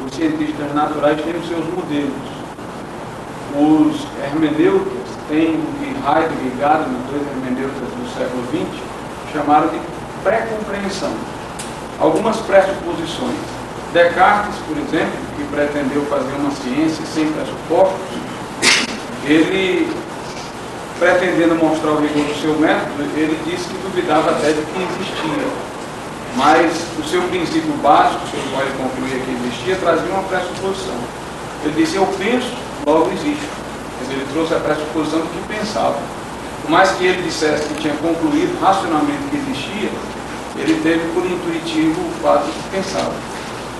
os cientistas naturais têm os seus modelos. Os hermeneutas têm o que Heidegger e Gadamer, dois hermeneutas do século XX, chamaram de pré-compreensão. Algumas pressuposições. Descartes, por exemplo, que pretendeu fazer uma ciência sem pressupostos, ele, pretendendo mostrar o rigor do seu método, ele disse que duvidava até de que existia. Mas o seu princípio básico, pelo qual ele concluía que existia, trazia uma pressuposição. Ele disse, eu penso, logo existe. Quer dizer, ele trouxe a pressuposição do que pensava. Por mais que ele dissesse que tinha concluído racionalmente que existia, ele teve por intuitivo o fato de que pensava.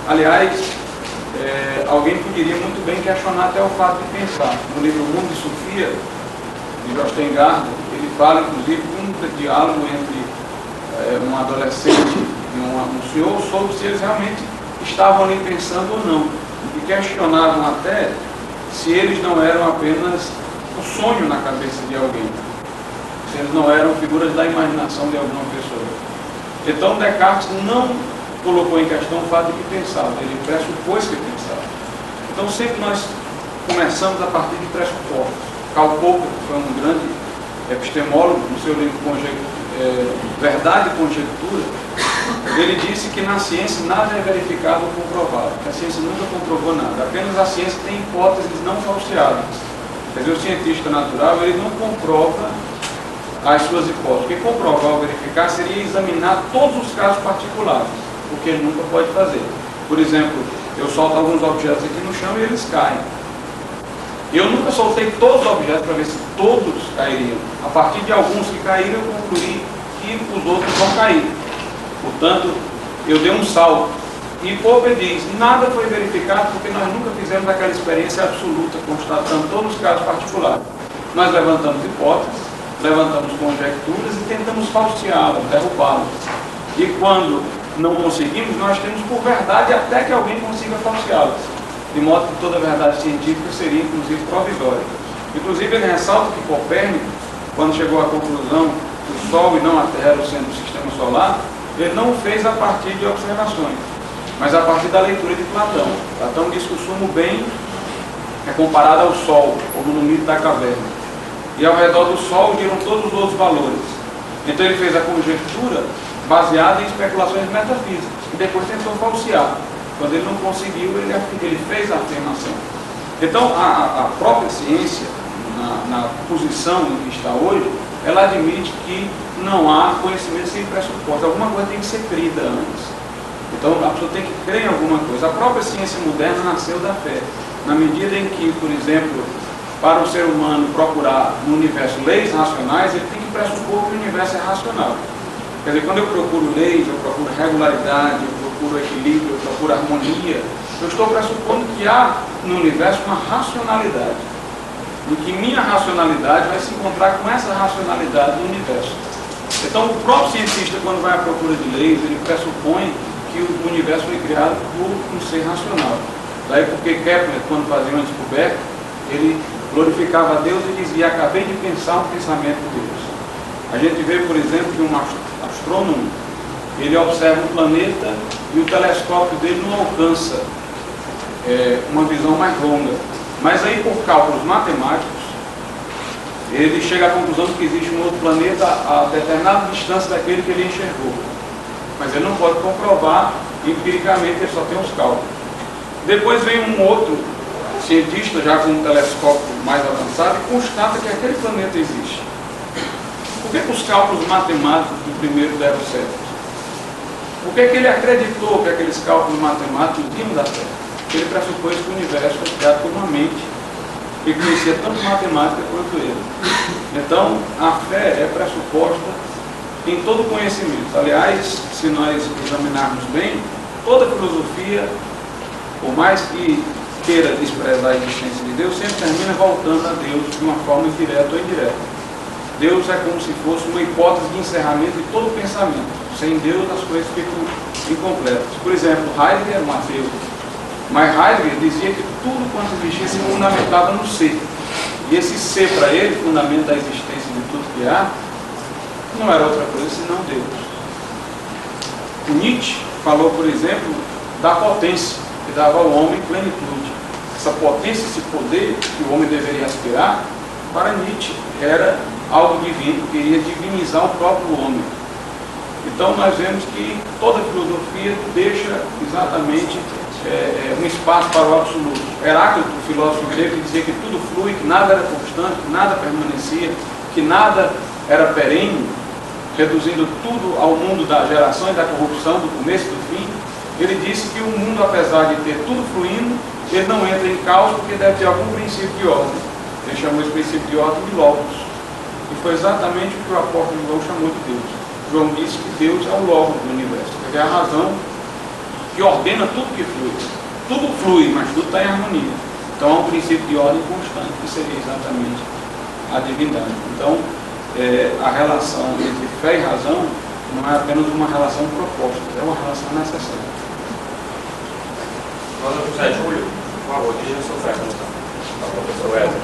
Aliás, alguém poderia muito bem questionar até o fato de pensar. No livro Mundo de Sofia, de Jostein Gaarder, ele fala, inclusive, de um diálogo entre um adolescente e um senhor sobre se eles realmente estavam ali pensando ou não. E questionavam até se eles não eram apenas um sonho na cabeça de alguém, se eles não eram figuras da imaginação de alguma pessoa. Então Descartes não colocou em questão o fato de que pensava, ele pressupôs que pensava. Então sempre nós começamos a partir de pressupostos. Karl Popper foi um grande epistemólogo, no seu livro Verdade e Conjectura, ele disse que na ciência nada é verificado ou comprovado, que a ciência nunca comprovou nada, apenas a ciência tem hipóteses não falseadas. Quer dizer, o cientista natural ele não comprova as suas hipóteses. Porque comprovar ou verificar seria examinar todos os casos particulares, o que ele nunca pode fazer. Por exemplo, eu solto alguns objetos aqui no chão e eles caem. Eu nunca soltei todos os objetos para ver se todos cairiam. A partir de alguns que caíram, eu concluí que os outros vão cair. Portanto, eu dei um salto. E Popper diz, nada foi verificado porque nós nunca fizemos aquela experiência absoluta, constatando todos os casos particulares. Nós levantamos hipóteses, levantamos conjecturas e tentamos falseá-las, derrubá-las. E quando não conseguimos, nós temos por verdade até que alguém consiga falseá-las. De modo que toda verdade científica seria, inclusive, provisória. Inclusive, ele ressalta que Copérnico, quando chegou à conclusão que o Sol e não a Terra era o centro do sistema solar, ele não o fez a partir de observações, mas a partir da leitura de Platão. Platão diz que o sumo bem é comparado ao Sol, como no mito da caverna. E ao redor do Sol giram todos os outros valores. Então ele fez a conjectura baseada em especulações metafísicas, e depois tentou falsear. Quando ele não conseguiu, ele fez a afirmação. Então, a própria ciência, na posição em que está hoje, ela admite que não há conhecimento sem pressuposto. Alguma coisa tem que ser crida antes. Então, a pessoa tem que crer em alguma coisa. A própria ciência moderna nasceu da fé. Na medida em que, por exemplo, para o ser humano procurar no universo leis racionais, ele tem que pressupor que o universo é racional. Quer dizer, quando eu procuro leis, eu procuro regularidade, eu procuro equilíbrio, eu procuro harmonia, eu estou pressupondo que há no universo uma racionalidade, em que minha racionalidade vai se encontrar com essa racionalidade do universo. Então, o próprio cientista, quando vai à procura de leis, ele pressupõe que o universo foi criado por um ser racional. Daí porque Kepler, quando fazia uma descoberta, ele glorificava a Deus e dizia, acabei de pensar um pensamento de Deus. A gente vê, por exemplo, que um astrônomo, ele observa um planeta e o telescópio dele não alcança uma visão mais longa. Mas aí, por cálculos matemáticos, ele chega à conclusão de que existe um outro planeta a determinada distância daquele que ele enxergou. Mas ele não pode comprovar empiricamente, ele só tem os cálculos. Depois vem um outro cientista, já com um telescópio mais avançado, e constata que aquele planeta existe. Por que os cálculos matemáticos do primeiro deram certo? Por que ele acreditou que aqueles cálculos matemáticos iam dar certo? Porque ele pressupôs que o universo foi criado por uma mente que conhecia tanto matemática quanto ele. Então, a fé é pressuposta em todo conhecimento. Aliás, se nós examinarmos bem, toda filosofia, por mais que queira desprezar a existência de Deus, sempre termina voltando a Deus de uma forma direta ou indireta. Deus é como se fosse uma hipótese de encerramento de todo pensamento. Sem Deus as coisas ficam incompletas. Por exemplo, Heidegger era um ateu, mas Heidegger dizia que tudo quanto existia se fundamentava no ser. E esse ser para ele, fundamento da existência de tudo que há, não era outra coisa senão Deus. O Nietzsche falou, por exemplo, da potência. que dava ao homem plenitude. Essa potência, esse poder que o homem deveria aspirar, para Nietzsche era algo divino, que iria divinizar o próprio homem. Então nós vemos que toda filosofia deixa exatamente um espaço para o absoluto. Heráclito, o filósofo grego, dizia que tudo flui, que nada era constante, que nada permanecia, que nada era perene, reduzindo tudo ao mundo da geração e da corrupção, do começo e do fim. Ele disse que o mundo, apesar de ter tudo fluindo, ele não entra em caos porque deve ter algum princípio de ordem. Ele chamou esse princípio de ordem de Logos. E foi exatamente o que o apóstolo João chamou de Deus. João disse que Deus é o Logos do universo, porque é a razão que ordena tudo que flui. Tudo flui, mas tudo está em harmonia. Então há um princípio de ordem constante, que seria exatamente a divindade. Então, a relação entre fé e razão não é apenas uma relação proposta, é uma relação necessária. Dona José Júlio, por favor, dirija a sua pergunta ao professor Wesley.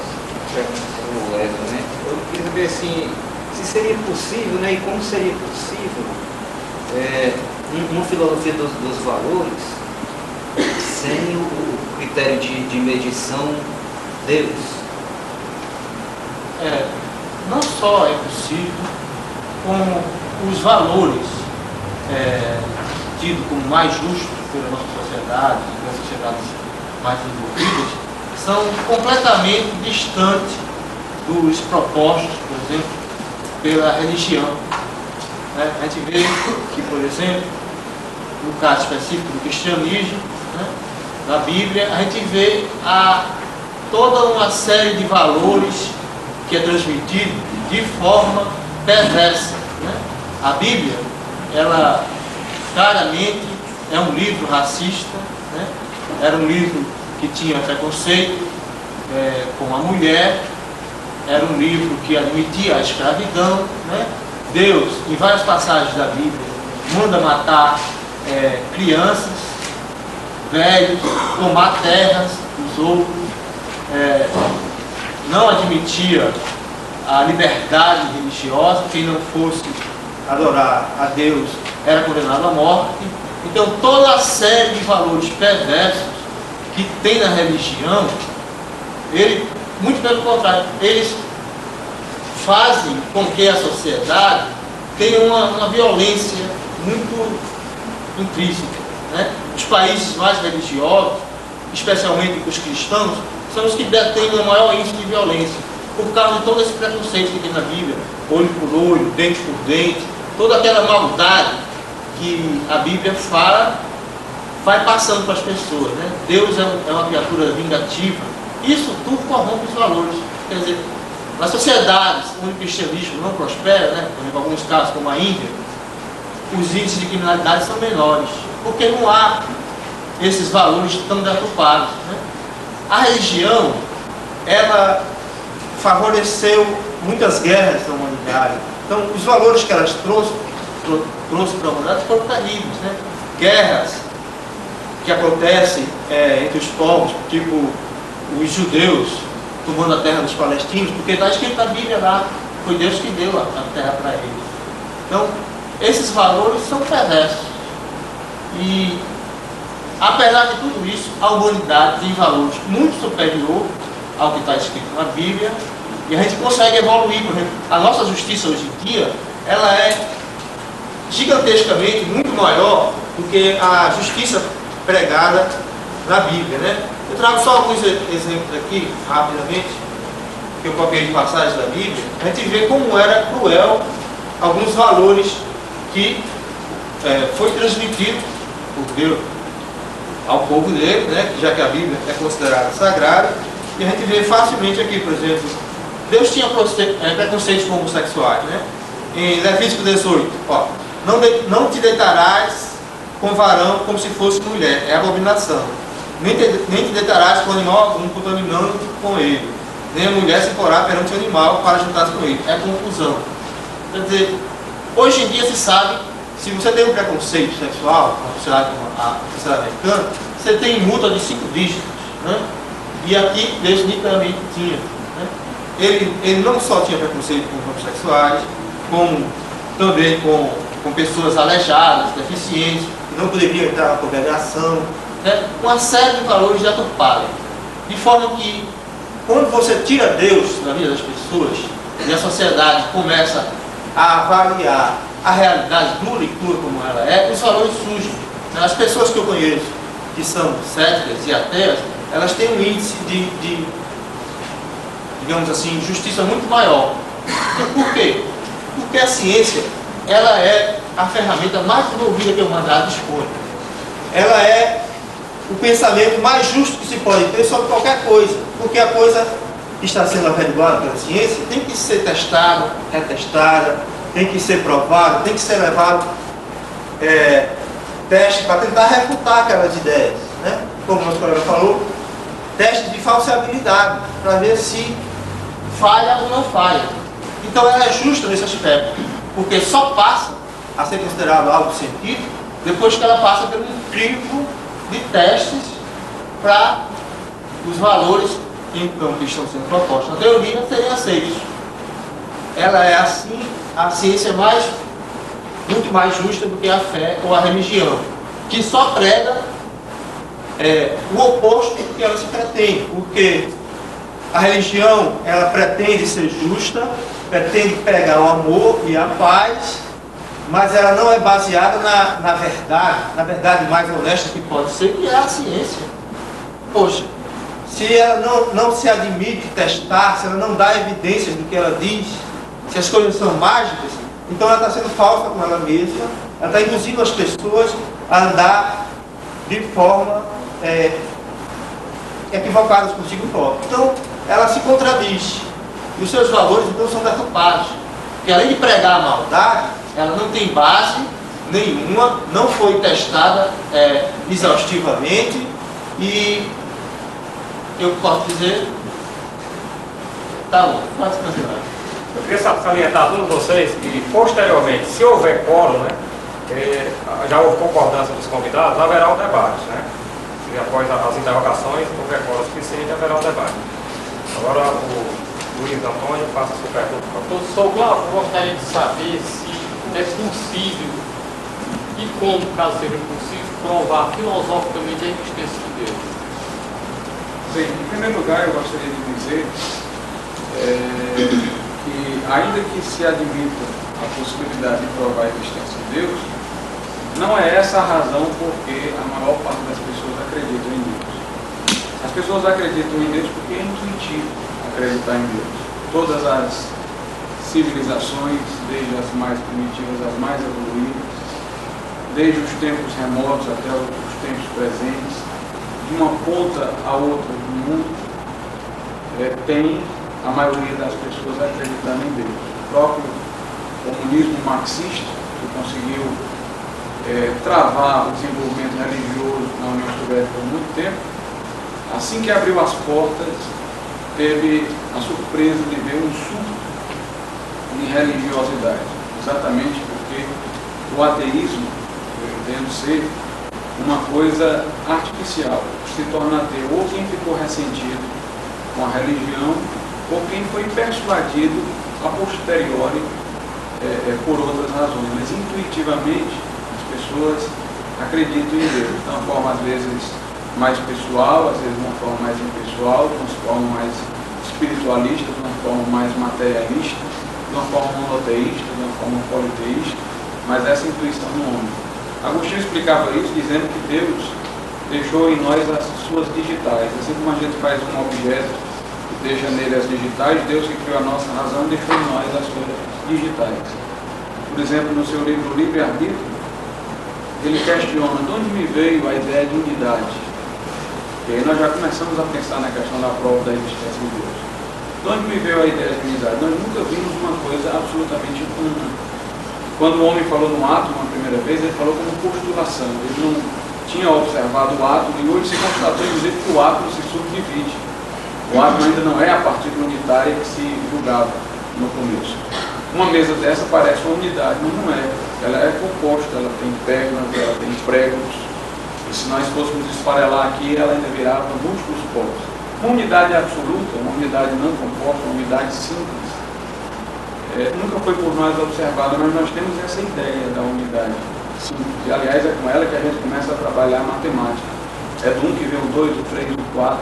Né? Eu queria saber assim, se seria possível, né, e como seria possível uma filosofia dos valores sem o critério de medição Deus. Não só é possível, como os valores tidos como mais justos pela nossa sociedade, pelas sociedades mais desenvolvidas, são completamente distantes dos propostos, por exemplo, pela religião. A gente vê que, por exemplo, no caso específico do cristianismo, na Bíblia, a gente vê toda uma série de valores que é transmitido de forma perversa. A Bíblia, ela claramente é um livro racista, era um livro que tinha preconceito com a mulher, era um livro que admitia a escravidão. Deus, em várias passagens da Bíblia, manda matar crianças, velhos, tomar terras dos outros, não admitia a liberdade religiosa. Quem não fosse adorar a Deus era condenado à morte. Então toda a série de valores perversos que tem na religião, muito pelo contrário, eles fazem com que a sociedade tenha uma violência muito intrínseca. Os países mais religiosos, especialmente os cristãos, são os que detêm o maior índice de violência, por causa de todo esse preconceito que tem na Bíblia, olho por olho, dente por dente, toda aquela maldade que a Bíblia fala, vai passando para as pessoas. Deus é uma criatura vingativa. Isso tudo corrompe os valores. Quer dizer, nas sociedades onde o cristianismo não prospera, por exemplo, em alguns casos como a Índia, os índices de criminalidade são menores, porque não há esses valores tão deturpados. A religião, ela favoreceu muitas guerras da humanidade. Então, os valores que elas trouxe para a humanidade foram terríveis. Guerras que acontecem entre os povos, tipo os judeus tomando a terra dos palestinos, porque está escrito na Bíblia lá, foi Deus que deu a terra para eles. Então, esses valores são perversos. E, apesar de tudo isso, a humanidade tem valores muito superior ao que está escrito na Bíblia, e a gente consegue evoluir. Por exemplo, a nossa justiça hoje em dia, ela é gigantescamente muito maior do que a justiça pregada na Bíblia. Eu trago só alguns exemplos aqui, rapidamente, que eu copiei de passagens da Bíblia. A gente vê como era cruel alguns valores que foi transmitido por Deus ao povo dele, já que a Bíblia é considerada sagrada. E a gente vê facilmente aqui, por exemplo, Deus tinha preconceitos com homossexuais. Em Levítico 18, não te deitarás com varão como se fosse mulher, é abominação. Nem te deitarás com animal algum, contaminando com ele. Nem a mulher se porá perante o animal para juntar-se com ele. É confusão. Quer dizer, hoje em dia se sabe, se você tem um preconceito sexual na sociedade americana, você tem multa de 5 dígitos. E aqui Deus nitidamente tinha. Ele não só tinha preconceito com homossexuais, como também com pessoas aleijadas, deficientes, que não poderiam entrar na congregação. né, uma série de valores deturpados. De forma que, quando você tira Deus da vida das pessoas, e a sociedade começa a avaliar a realidade dura e crua como ela é, os valores surgem. As pessoas que eu conheço, que são céticas e ateias, elas têm um índice de digamos assim, justiça muito maior. E por quê? Porque a ciência, ela é a ferramenta mais desenvolvida que a humanidade dispõe. Ela é o pensamento mais justo que se pode ter sobre qualquer coisa, porque a coisa que está sendo averiguada pela ciência tem que ser testada, retestada, tem que ser provada, tem que ser levado teste para tentar refutar aquelas ideias, né? Como o nosso colega falou, teste de falseabilidade, para ver se falha ou não falha. Então ela é justa nesse aspecto, porque só passa a ser considerado algo científico depois que ela passa pelo crivo de testes para os valores então, que estão sendo propostos na teoria serem aceitos. Ela é assim a ciência muito mais justa do que a fé ou a religião, que só prega o oposto do que ela se pretende, porque a religião, ela pretende ser justa, pretende pregar o amor e a paz, mas ela não é baseada na verdade mais honesta que pode ser, que é a ciência. Poxa, se ela não se admite testar, se ela não dá evidências do que ela diz, se as coisas são mágicas, então ela está sendo falsa com ela mesma, ela está induzindo as pessoas a andar de forma equivocadas consigo própria. Então, ela se contradiz. E os seus valores, então, são deturpados. Porque além de pregar a maldade, ela não tem base nenhuma, não foi testada exaustivamente, e eu posso dizer, tá bom, pode continuar. Eu queria salientar a todos vocês que, posteriormente, se houver quórum, né, já houve concordância dos convidados, haverá um debate, né? E após as interrogações, se houver quórum suficiente, haverá um debate. Agora, o Luiz Antônio, faça a sua pergunta. Professor Glauco, eu gostaria de saber se é possível, e como, caso seja possível, provar filosoficamente a existência de Deus. Bem, em primeiro lugar, eu gostaria de dizer que, ainda que se admita a possibilidade de provar a existência de Deus, não é essa a razão por que a maior parte das pessoas acreditam em Deus. As pessoas acreditam em Deus porque é intuitivo acreditar em Deus. Todas as civilizações, desde as mais primitivas às mais evoluídas, desde os tempos remotos até os tempos presentes, de uma ponta a outra do mundo, tem a maioria das pessoas acreditando em Deus. O próprio comunismo marxista, que conseguiu travar o desenvolvimento religioso na União Soviética por muito tempo, assim que abriu as portas, teve a surpresa de ver um surto de religiosidade, exatamente porque o ateísmo, eu entendo ser uma coisa artificial, se torna ateu ou quem ficou ressentido com a religião ou quem foi persuadido a posteriori por outras razões, mas intuitivamente as pessoas acreditam em Deus, de uma forma às vezes mais pessoal, às vezes de uma forma mais impessoal, de uma forma mais espiritualista, de uma forma mais materialista, de uma forma monoteísta, de uma forma politeísta, mas essa intuição no homem. Agostinho explicava isso dizendo que Deus deixou em nós as suas digitais, assim como a gente faz um objeto e deixa nele as digitais, Deus que criou a nossa razão deixou em nós as suas digitais. Por exemplo, no seu livro Livre-Arbítrio, ele questiona de onde me veio a ideia de unidade. E aí nós já começamos a pensar na questão da prova da existência de Deus. De onde me veio a ideia de unidade? Nós nunca vimos uma coisa absolutamente comum. Quando o homem falou no átomo uma primeira vez, ele falou como postulação. Ele não tinha observado o átomo e hoje se constatou, inclusive, que o átomo se subdivide. O átomo ainda não é a partícula unitária que se julgava no começo. Uma mesa dessa parece uma unidade, mas não é. Ela é composta, ela tem pernas, ela tem pregos. E se nós fôssemos esfarelar aqui, ela ainda virava múltiplos polos. Uma unidade absoluta, uma unidade não composta, uma unidade simples, nunca foi por nós observada, mas nós temos essa ideia da unidade simples. E, aliás, é com ela que a gente começa a trabalhar a matemática. É do 1 que vem o 2, o 3, o 4.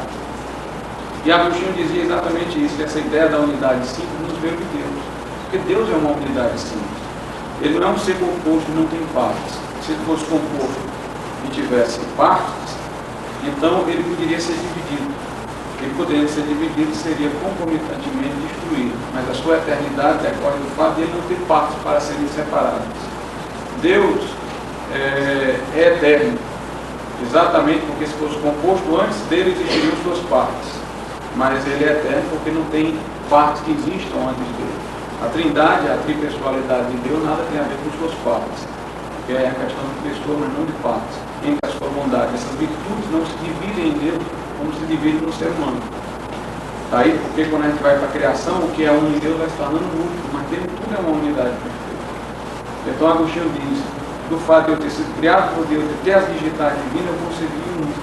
E Agostinho dizia exatamente isso, que essa ideia da unidade simples nos veio de Deus. Porque Deus é uma unidade simples. Ele não é um ser composto e não tem partes. Se ele fosse composto e tivesse partes, então ele poderia ser dividido. Ele poderia ser dividido e seria concomitantemente destruído. Mas a sua eternidade decorre do fato de ele não ter partes para serem separadas. Deus é eterno. Exatamente porque se fosse composto antes dele existiriam suas partes. Mas ele é eterno porque não tem partes que existam antes dele. A trindade, a tripessoalidade de Deus, nada tem a ver com suas partes. Porque é a questão de pessoa, mas não de partes. Entre a sua bondade, essas virtudes não se dividem em Deus como se divide no ser humano. Daí porque quando a gente vai para a criação, o que é um em Deus vai se tornando múltiplo, mas aquele tudo é uma unidade perfeita. Então Agostinho diz, do fato de eu ter sido criado por Deus, de ter as digitais divinas, eu concebi o mundo.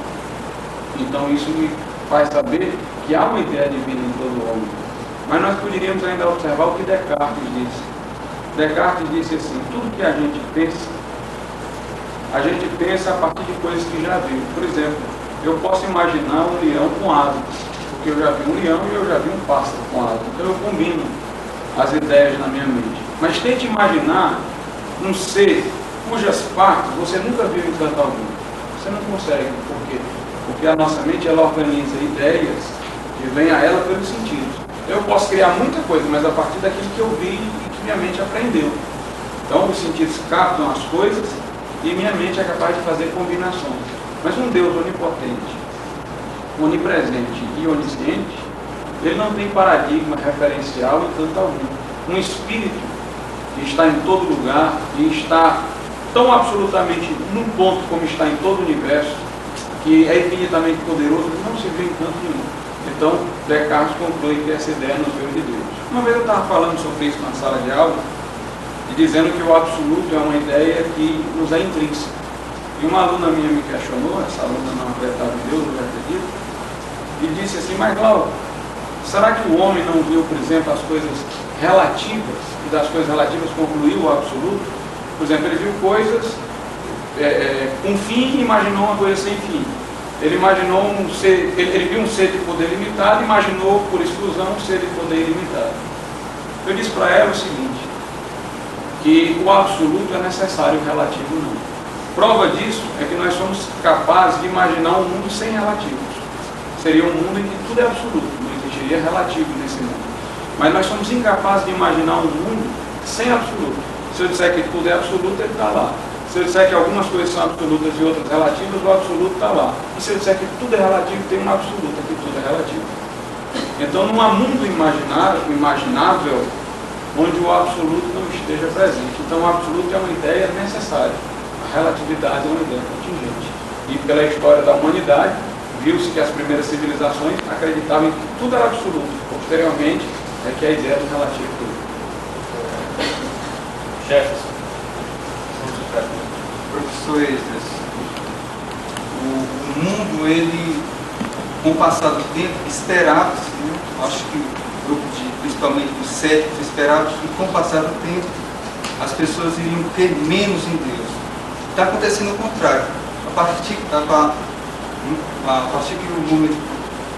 Então isso me faz saber que há uma ideia divina em todo homem. Mas nós poderíamos ainda observar o que Descartes disse. Descartes disse assim, tudo que a gente pensa a partir de coisas que já viu. Por exemplo, eu posso imaginar um leão com asas, porque eu já vi um leão e eu já vi um pássaro com asas. Então eu combino as ideias na minha mente. Mas tente imaginar um ser cujas partes você nunca viu em canto algum. Você não consegue. Por quê? Porque a nossa mente ela organiza ideias que vêm a ela pelos sentidos. Eu posso criar muita coisa, mas a partir daquilo que eu vi e que minha mente aprendeu. Então os sentidos captam as coisas e minha mente é capaz de fazer combinações. Mas um Deus onipotente, onipresente e onisciente, ele não tem paradigma referencial em tanto algum. Um espírito que está em todo lugar e está tão absolutamente num ponto como está em todo o universo, que é infinitamente poderoso, não se vê em canto nenhum. Então, Descartes conclui que essa ideia nos veio de Deus. Uma vez eu estava falando sobre isso na sala de aula, e dizendo que o absoluto é uma ideia que nos é intrínseca. E uma aluna minha me questionou, essa aluna não acreditava em Deus, eu acredito, e disse assim, mas Glauco, será que o homem não viu, por exemplo, as coisas relativas, e das coisas relativas concluiu o absoluto? Por exemplo, ele viu coisas com fim e imaginou uma coisa sem fim. Ele imaginou um ser, ele viu um ser de poder limitado e imaginou, por exclusão, um ser de poder ilimitado. Eu disse para ela o seguinte, que o absoluto é necessário, o relativo não. Prova disso é que nós somos capazes de imaginar um mundo sem relativos. Seria um mundo em que tudo é absoluto, não existiria relativo nesse mundo. Mas nós somos incapazes de imaginar um mundo sem absoluto. Se eu disser que tudo é absoluto, ele está lá. Se eu disser que algumas coisas são absolutas e outras relativas, o absoluto está lá. E se eu disser que tudo é relativo, tem uma absoluta, que tudo é relativo. Então não há mundo imaginável onde o absoluto não esteja presente. Então o absoluto é uma ideia necessária. A relatividade é uma ideia contingente. E pela história da humanidade, viu-se que as primeiras civilizações acreditavam que tudo era absoluto. Posteriormente, é que a ideia do relativo tudo. Chefes. Professor Esdras, o mundo, ele, com o passar do tempo, esperava-se, né? Acho que o grupo, principalmente dos céticos, esperava que com o passar do tempo as pessoas iriam crer menos em Deus. Está acontecendo o contrário. A partir que o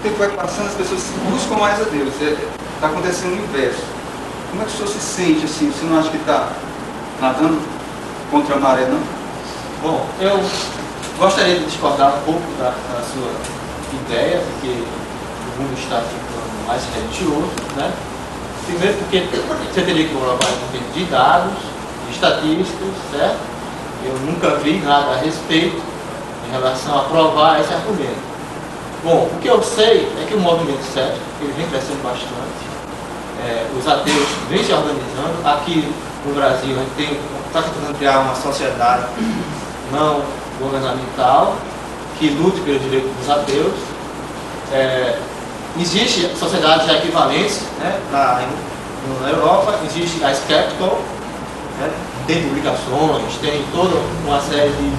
tempo vai passando, as pessoas buscam mais a Deus. Está acontecendo o inverso. Como é que o senhor se sente assim? Você não acha que está nadando contra a maré, não? Bom, eu gostaria de discordar um pouco da sua ideia, porque o mundo está ficando mais religioso, né? Primeiro porque você teria que provar um pouco de dados, de estatísticas, certo? Eu nunca vi nada a respeito em relação a provar esse argumento. Bom, o que eu sei é que o movimento cético, ele vem crescendo bastante, os ateus vêm se organizando. Aqui no Brasil a gente está tentando criar uma sociedade não governamental que lute pelos direitos dos ateus. Existe sociedades já equivalentes, né? Na Europa existe a Skeptical, né? Tem publicações, tem toda uma série de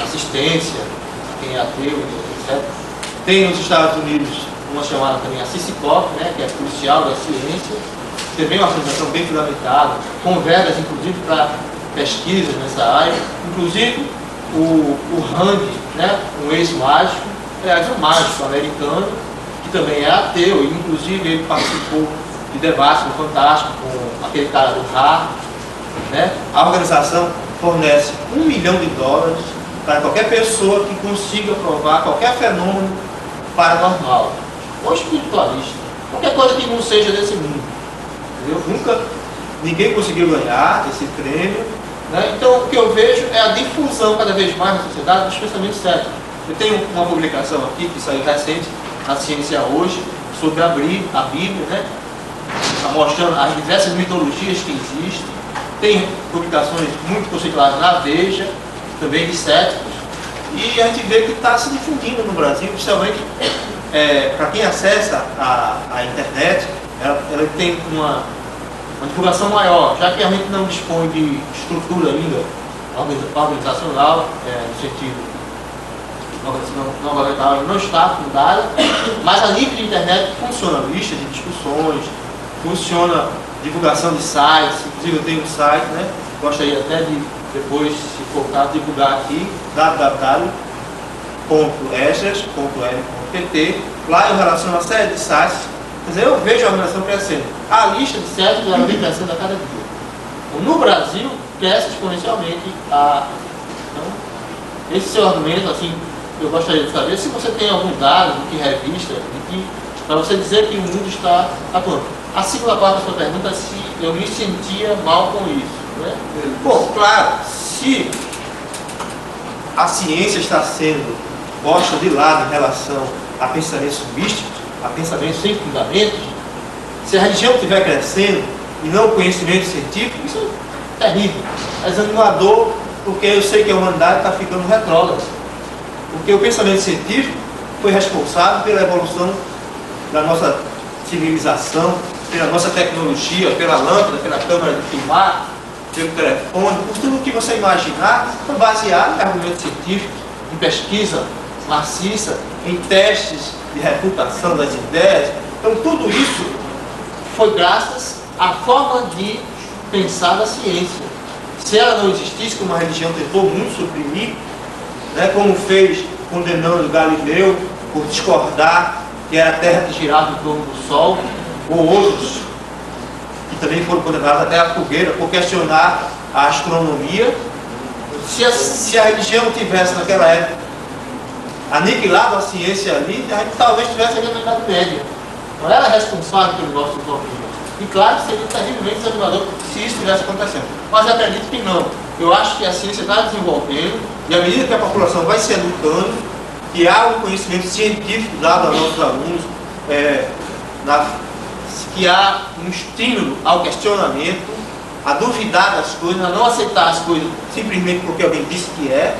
assistência a quem é ateu, etc. Tem nos Estados Unidos uma chamada também a CICICOP, né? Que é Crucial da Ciência. Você vê uma organização bem fundamentada, com verbas inclusive para pesquisas nessa área. Inclusive, o Rand, né, um ex-mágico, aliás, um mágico americano, que também é ateu, e inclusive ele participou de debates no Fantástico com aquele cara do Harvard, né? A organização fornece $1 milhão para qualquer pessoa que consiga provar qualquer fenômeno paranormal ou espiritualista, qualquer coisa que não seja desse mundo. Entendeu? Ninguém conseguiu ganhar esse prêmio, né? Então o que eu vejo é a difusão cada vez mais na sociedade dos pensamentos céticos. Eu tenho uma publicação aqui que saiu recente na Ciência Hoje sobre a Bíblia, né? Mostrando as diversas mitologias que existem. Tem publicações muito conceituadas na Veja, também de céticos, e a gente vê que está se difundindo no Brasil, principalmente para quem acessa a internet, ela tem uma divulgação maior, já que a gente não dispõe de estrutura ainda organizacional, no sentido não governamental, não está fundada, mas a nível de internet funciona lista de discussões, funciona divulgação de sites, inclusive eu tenho um site, né? Gostaria até de depois, se for caso, divulgar aqui, www.esdras.l.pt. Lá eu relaciono uma série de sites, quer dizer, eu vejo a organização crescendo. A lista de sites ela vem crescendo a cada dia. No Brasil, cresce exponencialmente. Então, esse seu argumento, assim, eu gostaria de saber se você tem algum dado, de que revista, para você dizer que o mundo está atuando. A segunda parte da sua pergunta é se eu me sentia mal com isso. Né? Bom, claro, se a ciência está sendo posta de lado em relação a pensamentos místicos, a pensamentos sem fundamentos, se a religião estiver crescendo e não o conhecimento científico, isso é terrível, é desanimador, porque eu sei que a humanidade está ficando retrógrada. Porque o pensamento científico foi responsável pela evolução da nossa civilização, pela nossa tecnologia, pela lâmpada, pela câmera de filmar, pelo telefone, por tudo que você imaginar, foi baseado em argumentos científicos, em pesquisa maciça, em testes de refutação das ideias. Então tudo isso foi graças à forma de pensar da ciência. Se ela não existisse, como a religião tentou muito suprimir, né, como fez condenando Galileu por discordar que era a Terra que girava em torno do Sol, ou outros que também foram condenados até a fogueira por questionar a astronomia. Se a religião tivesse naquela época aniquilado a ciência ali, a gente talvez tivesse ali na Idade Média. Não era responsável pelo nosso desenvolvimento. E claro que seria terrivelmente desanimador se isso estivesse acontecendo. Mas eu acredito que não. Eu acho que a ciência está desenvolvendo, e à medida que a população vai se educando, que há um conhecimento científico dado aos nossos alunos, que há um estímulo ao questionamento, a duvidar das coisas, a não aceitar as coisas simplesmente porque alguém disse que é,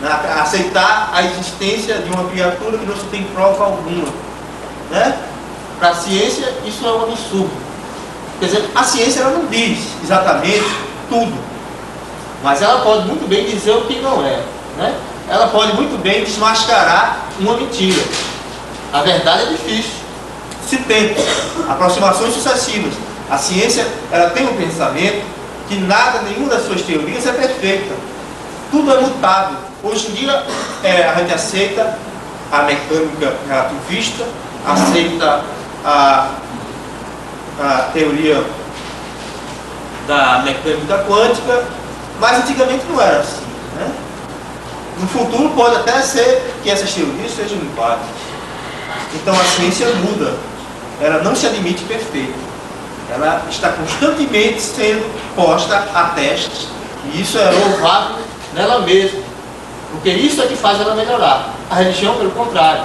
a aceitar a existência de uma criatura que não se tem prova alguma. Né? Para a ciência, isso é um absurdo. Quer dizer, a ciência ela não diz exatamente tudo, mas ela pode muito bem dizer o que não é. Né? Ela pode muito bem desmascarar uma mentira. A verdade é difícil. Se tenta aproximações sucessivas. A ciência ela tem um pensamento que nenhuma das suas teorias é perfeita. Tudo é mutável. Hoje em dia a gente aceita a mecânica relativista, aceita a teoria da mecânica quântica, mas antigamente não era assim. Né? No futuro pode até ser que essas teorias sejam empáticas. Então a ciência muda. Ela não se admite perfeita. Ela está constantemente sendo posta a testes, e isso é louvável nela mesma, porque isso é que faz ela melhorar. A religião, pelo contrário,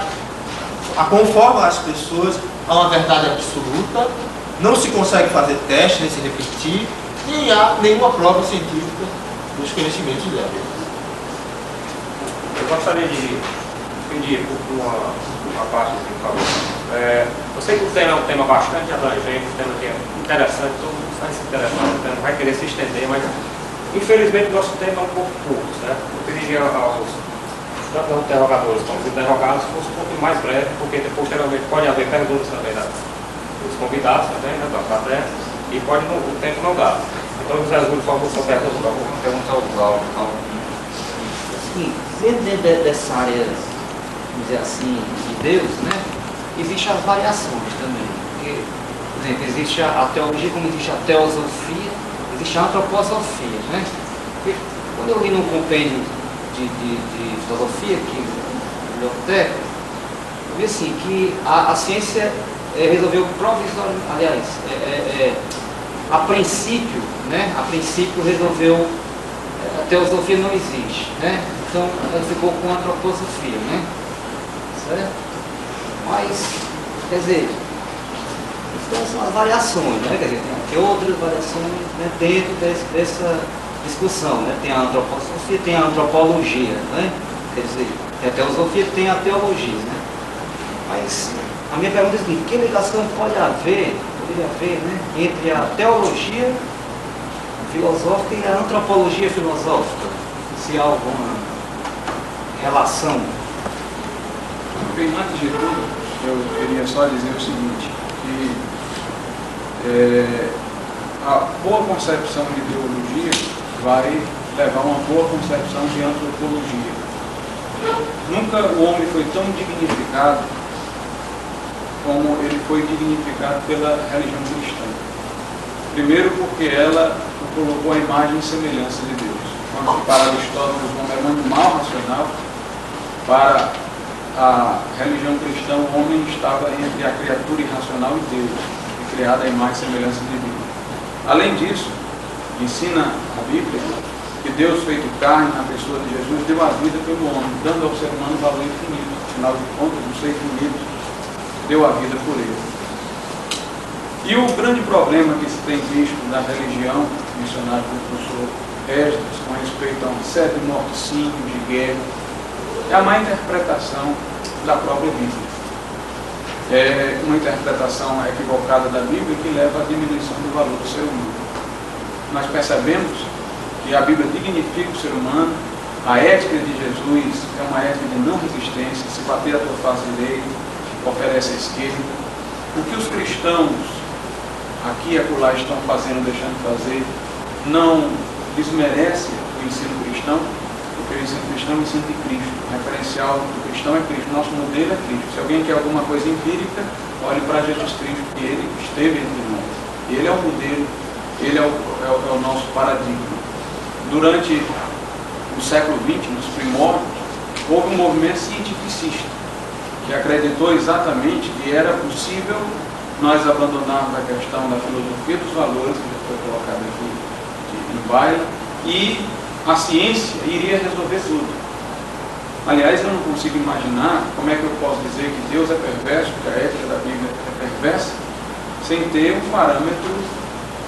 a conforma as pessoas a uma verdade absoluta, não se consegue fazer teste, nem se repetir, nem há nenhuma prova científica dos conhecimentos dela. Eu gostaria de pedir uma parte que você falou. Eu sei que o tema é um tema bastante abrangente, um tema que é interessante, todo mundo está se interessando, não vai querer se estender, mas infelizmente o nosso tema é um pouco curto. Né? Eu pediria tanto aos interrogadores como aos interrogados que fosse um pouco mais breve, porque posteriormente pode haver perguntas também dos convidados, também, né, da plateia, e o tempo não dá. Então, José Júlio, por favor, sua pergunta. Vou perguntar ao Cláudio. seguinte, dentro dessa área, vamos dizer assim, de Deus, né, existem as variações também. Porque, por exemplo, existe a teologia, como existe a teosofia, existe a antroposofia, né? Porque quando eu li num compêndio de filosofia, que biblioteca, eu vi assim, que a ciência resolveu provisoriamente, aliás, a princípio, né? A princípio resolveu, a teosofia não existe, né? Então ela ficou com a antroposofia, né? Certo? Mas, quer dizer, então são as variações, né? Quer dizer, tem outras variações, né, dentro dessa discussão, né? Tem a antroposofia, tem a antropologia, né? Quer dizer, tem a teosofia, tem a teologia, né? Mas a minha pergunta é a seguinte: que ligação poderia haver, né, entre a teologia filosófica e a antropologia filosófica? Se há alguma relação? Bem, antes de tudo, eu queria só dizer o seguinte, que a boa concepção de teologia vai levar a uma boa concepção de antropologia. Nunca o homem foi tão dignificado como ele foi dignificado pela religião cristã. Primeiro porque ela o colocou a imagem e semelhança de Deus. Quando para Aristóteles o homem era um animal racional, para a religião cristã o homem estava entre a criatura irracional e Deus, e criada a imagem e semelhança de Deus. Além disso, ensina a Bíblia que Deus feito carne na pessoa de Jesus deu a vida pelo homem, dando ao ser humano valor infinito. Afinal de contas, um ser infinito deu a vida por ele. E o grande problema que se tem visto na religião, mencionado pelo professor Esdras, com respeito a uma série de morticínios, de guerra, é a má interpretação da própria Bíblia. É uma interpretação equivocada da Bíblia que leva à diminuição do valor do ser humano. Nós percebemos que a Bíblia dignifica o ser humano, a ética de Jesus é uma ética de não resistência, se bater a tua face direita, oferece a esquerda. O que os cristãos aqui e acolá estão fazendo, deixando de fazer, não desmerece o ensino cristão, porque o ensino cristão é o ensino de Cristo. O referencial do cristão é Cristo, nosso modelo é Cristo. Se alguém quer alguma coisa empírica, olhe para Jesus Cristo, que ele esteve entre nós. Ele é o modelo, ele é o nosso paradigma. Durante o século XX, nos primórdios, houve um movimento cientificista que acreditou exatamente que era possível nós abandonarmos a questão da filosofia dos valores, que já foi colocado aqui em baila, e a ciência iria resolver tudo. Aliás, eu não consigo imaginar como é que eu posso dizer que Deus é perverso, que a ética da Bíblia é perversa, sem ter um parâmetro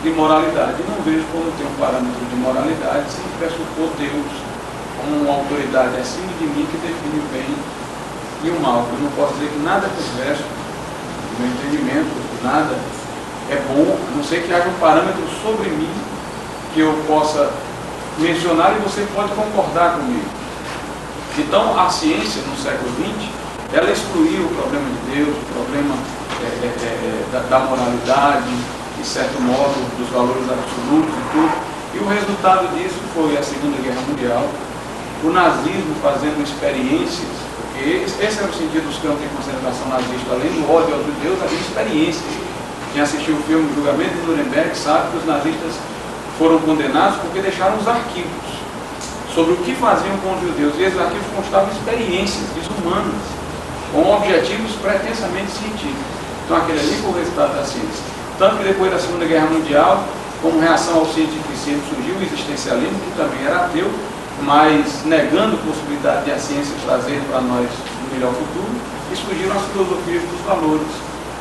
de moralidade. Não vejo como ter um parâmetro de moralidade sem pressupor Deus como uma autoridade acima de mim que define o bem e o mal. Eu não posso dizer que nada é perverso, no meu entendimento, nada é bom, a não ser que haja um parâmetro sobre mim que eu possa mencionar e você pode concordar comigo. Então, a ciência no século XX, ela excluiu o problema de Deus, o problema da moralidade, de certo modo, dos valores absolutos e tudo. E o resultado disso foi a Segunda Guerra Mundial, o nazismo fazendo experiências, porque esse era o sentido dos campos de concentração nazista, além do ódio aos judeus, havia experiências. Quem assistiu o filme Julgamento de Nuremberg sabe que os nazistas foram condenados porque deixaram os arquivos sobre o que faziam com os judeus, e esses arquivos constavam experiências desumanas, com objetivos pretensamente científicos. Então aquele ali foi o resultado da ciência. Tanto que depois da Segunda Guerra Mundial, como reação ao cientificismo, surgiu o existencialismo, que também era ateu, mas negando a possibilidade de a ciência trazer para nós um melhor futuro, e surgiram as filosofias dos valores,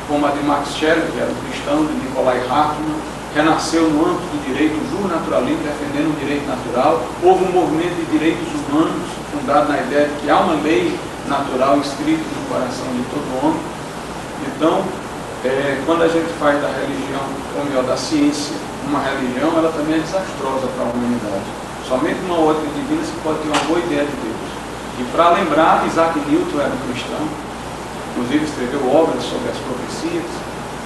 como a de Max Scheler, que era um cristão, de Nikolai Hartmann, renasceu no âmbito do direito juro-naturalismo, defendendo o direito natural. Houve um movimento de direitos humanos, fundado na ideia de que há uma lei natural escrita no coração de todo homem. Então, quando a gente faz da religião, ou melhor, da ciência, uma religião, ela também é desastrosa para a humanidade. Somente numa ótica divina se pode ter uma boa ideia de Deus. E para lembrar, Isaac Newton era um cristão, inclusive escreveu obras sobre as profecias.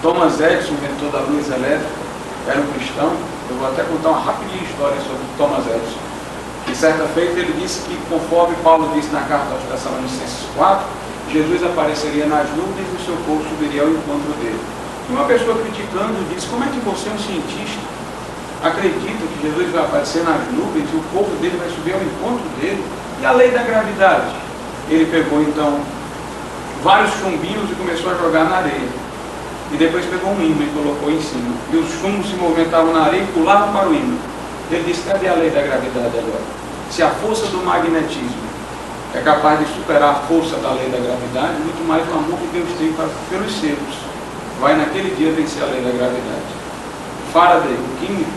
Thomas Edison, inventor da luz elétrica, era um cristão. Eu vou até contar uma rapidinha história sobre Thomas Edison. E certa feita ele disse que, conforme Paulo disse na carta aos Tessalonicenses 4, Jesus apareceria nas nuvens e o seu povo subiria ao encontro dele. E uma pessoa criticando disse: como é que você, um cientista, acredita que Jesus vai aparecer nas nuvens e o povo dele vai subir ao encontro dele? E a lei da gravidade? Ele pegou então vários chumbinhos e começou a jogar na areia. E depois pegou um ímã e colocou em cima. E os chumbos se movimentavam na areia e pulavam para o ímã. Ele disse: cadê a lei da gravidade agora? Se a força do magnetismo é capaz de superar a força da lei da gravidade, muito mais o amor que Deus tem pelos seus vai naquele dia vencer a lei da gravidade. Faraday, o químico,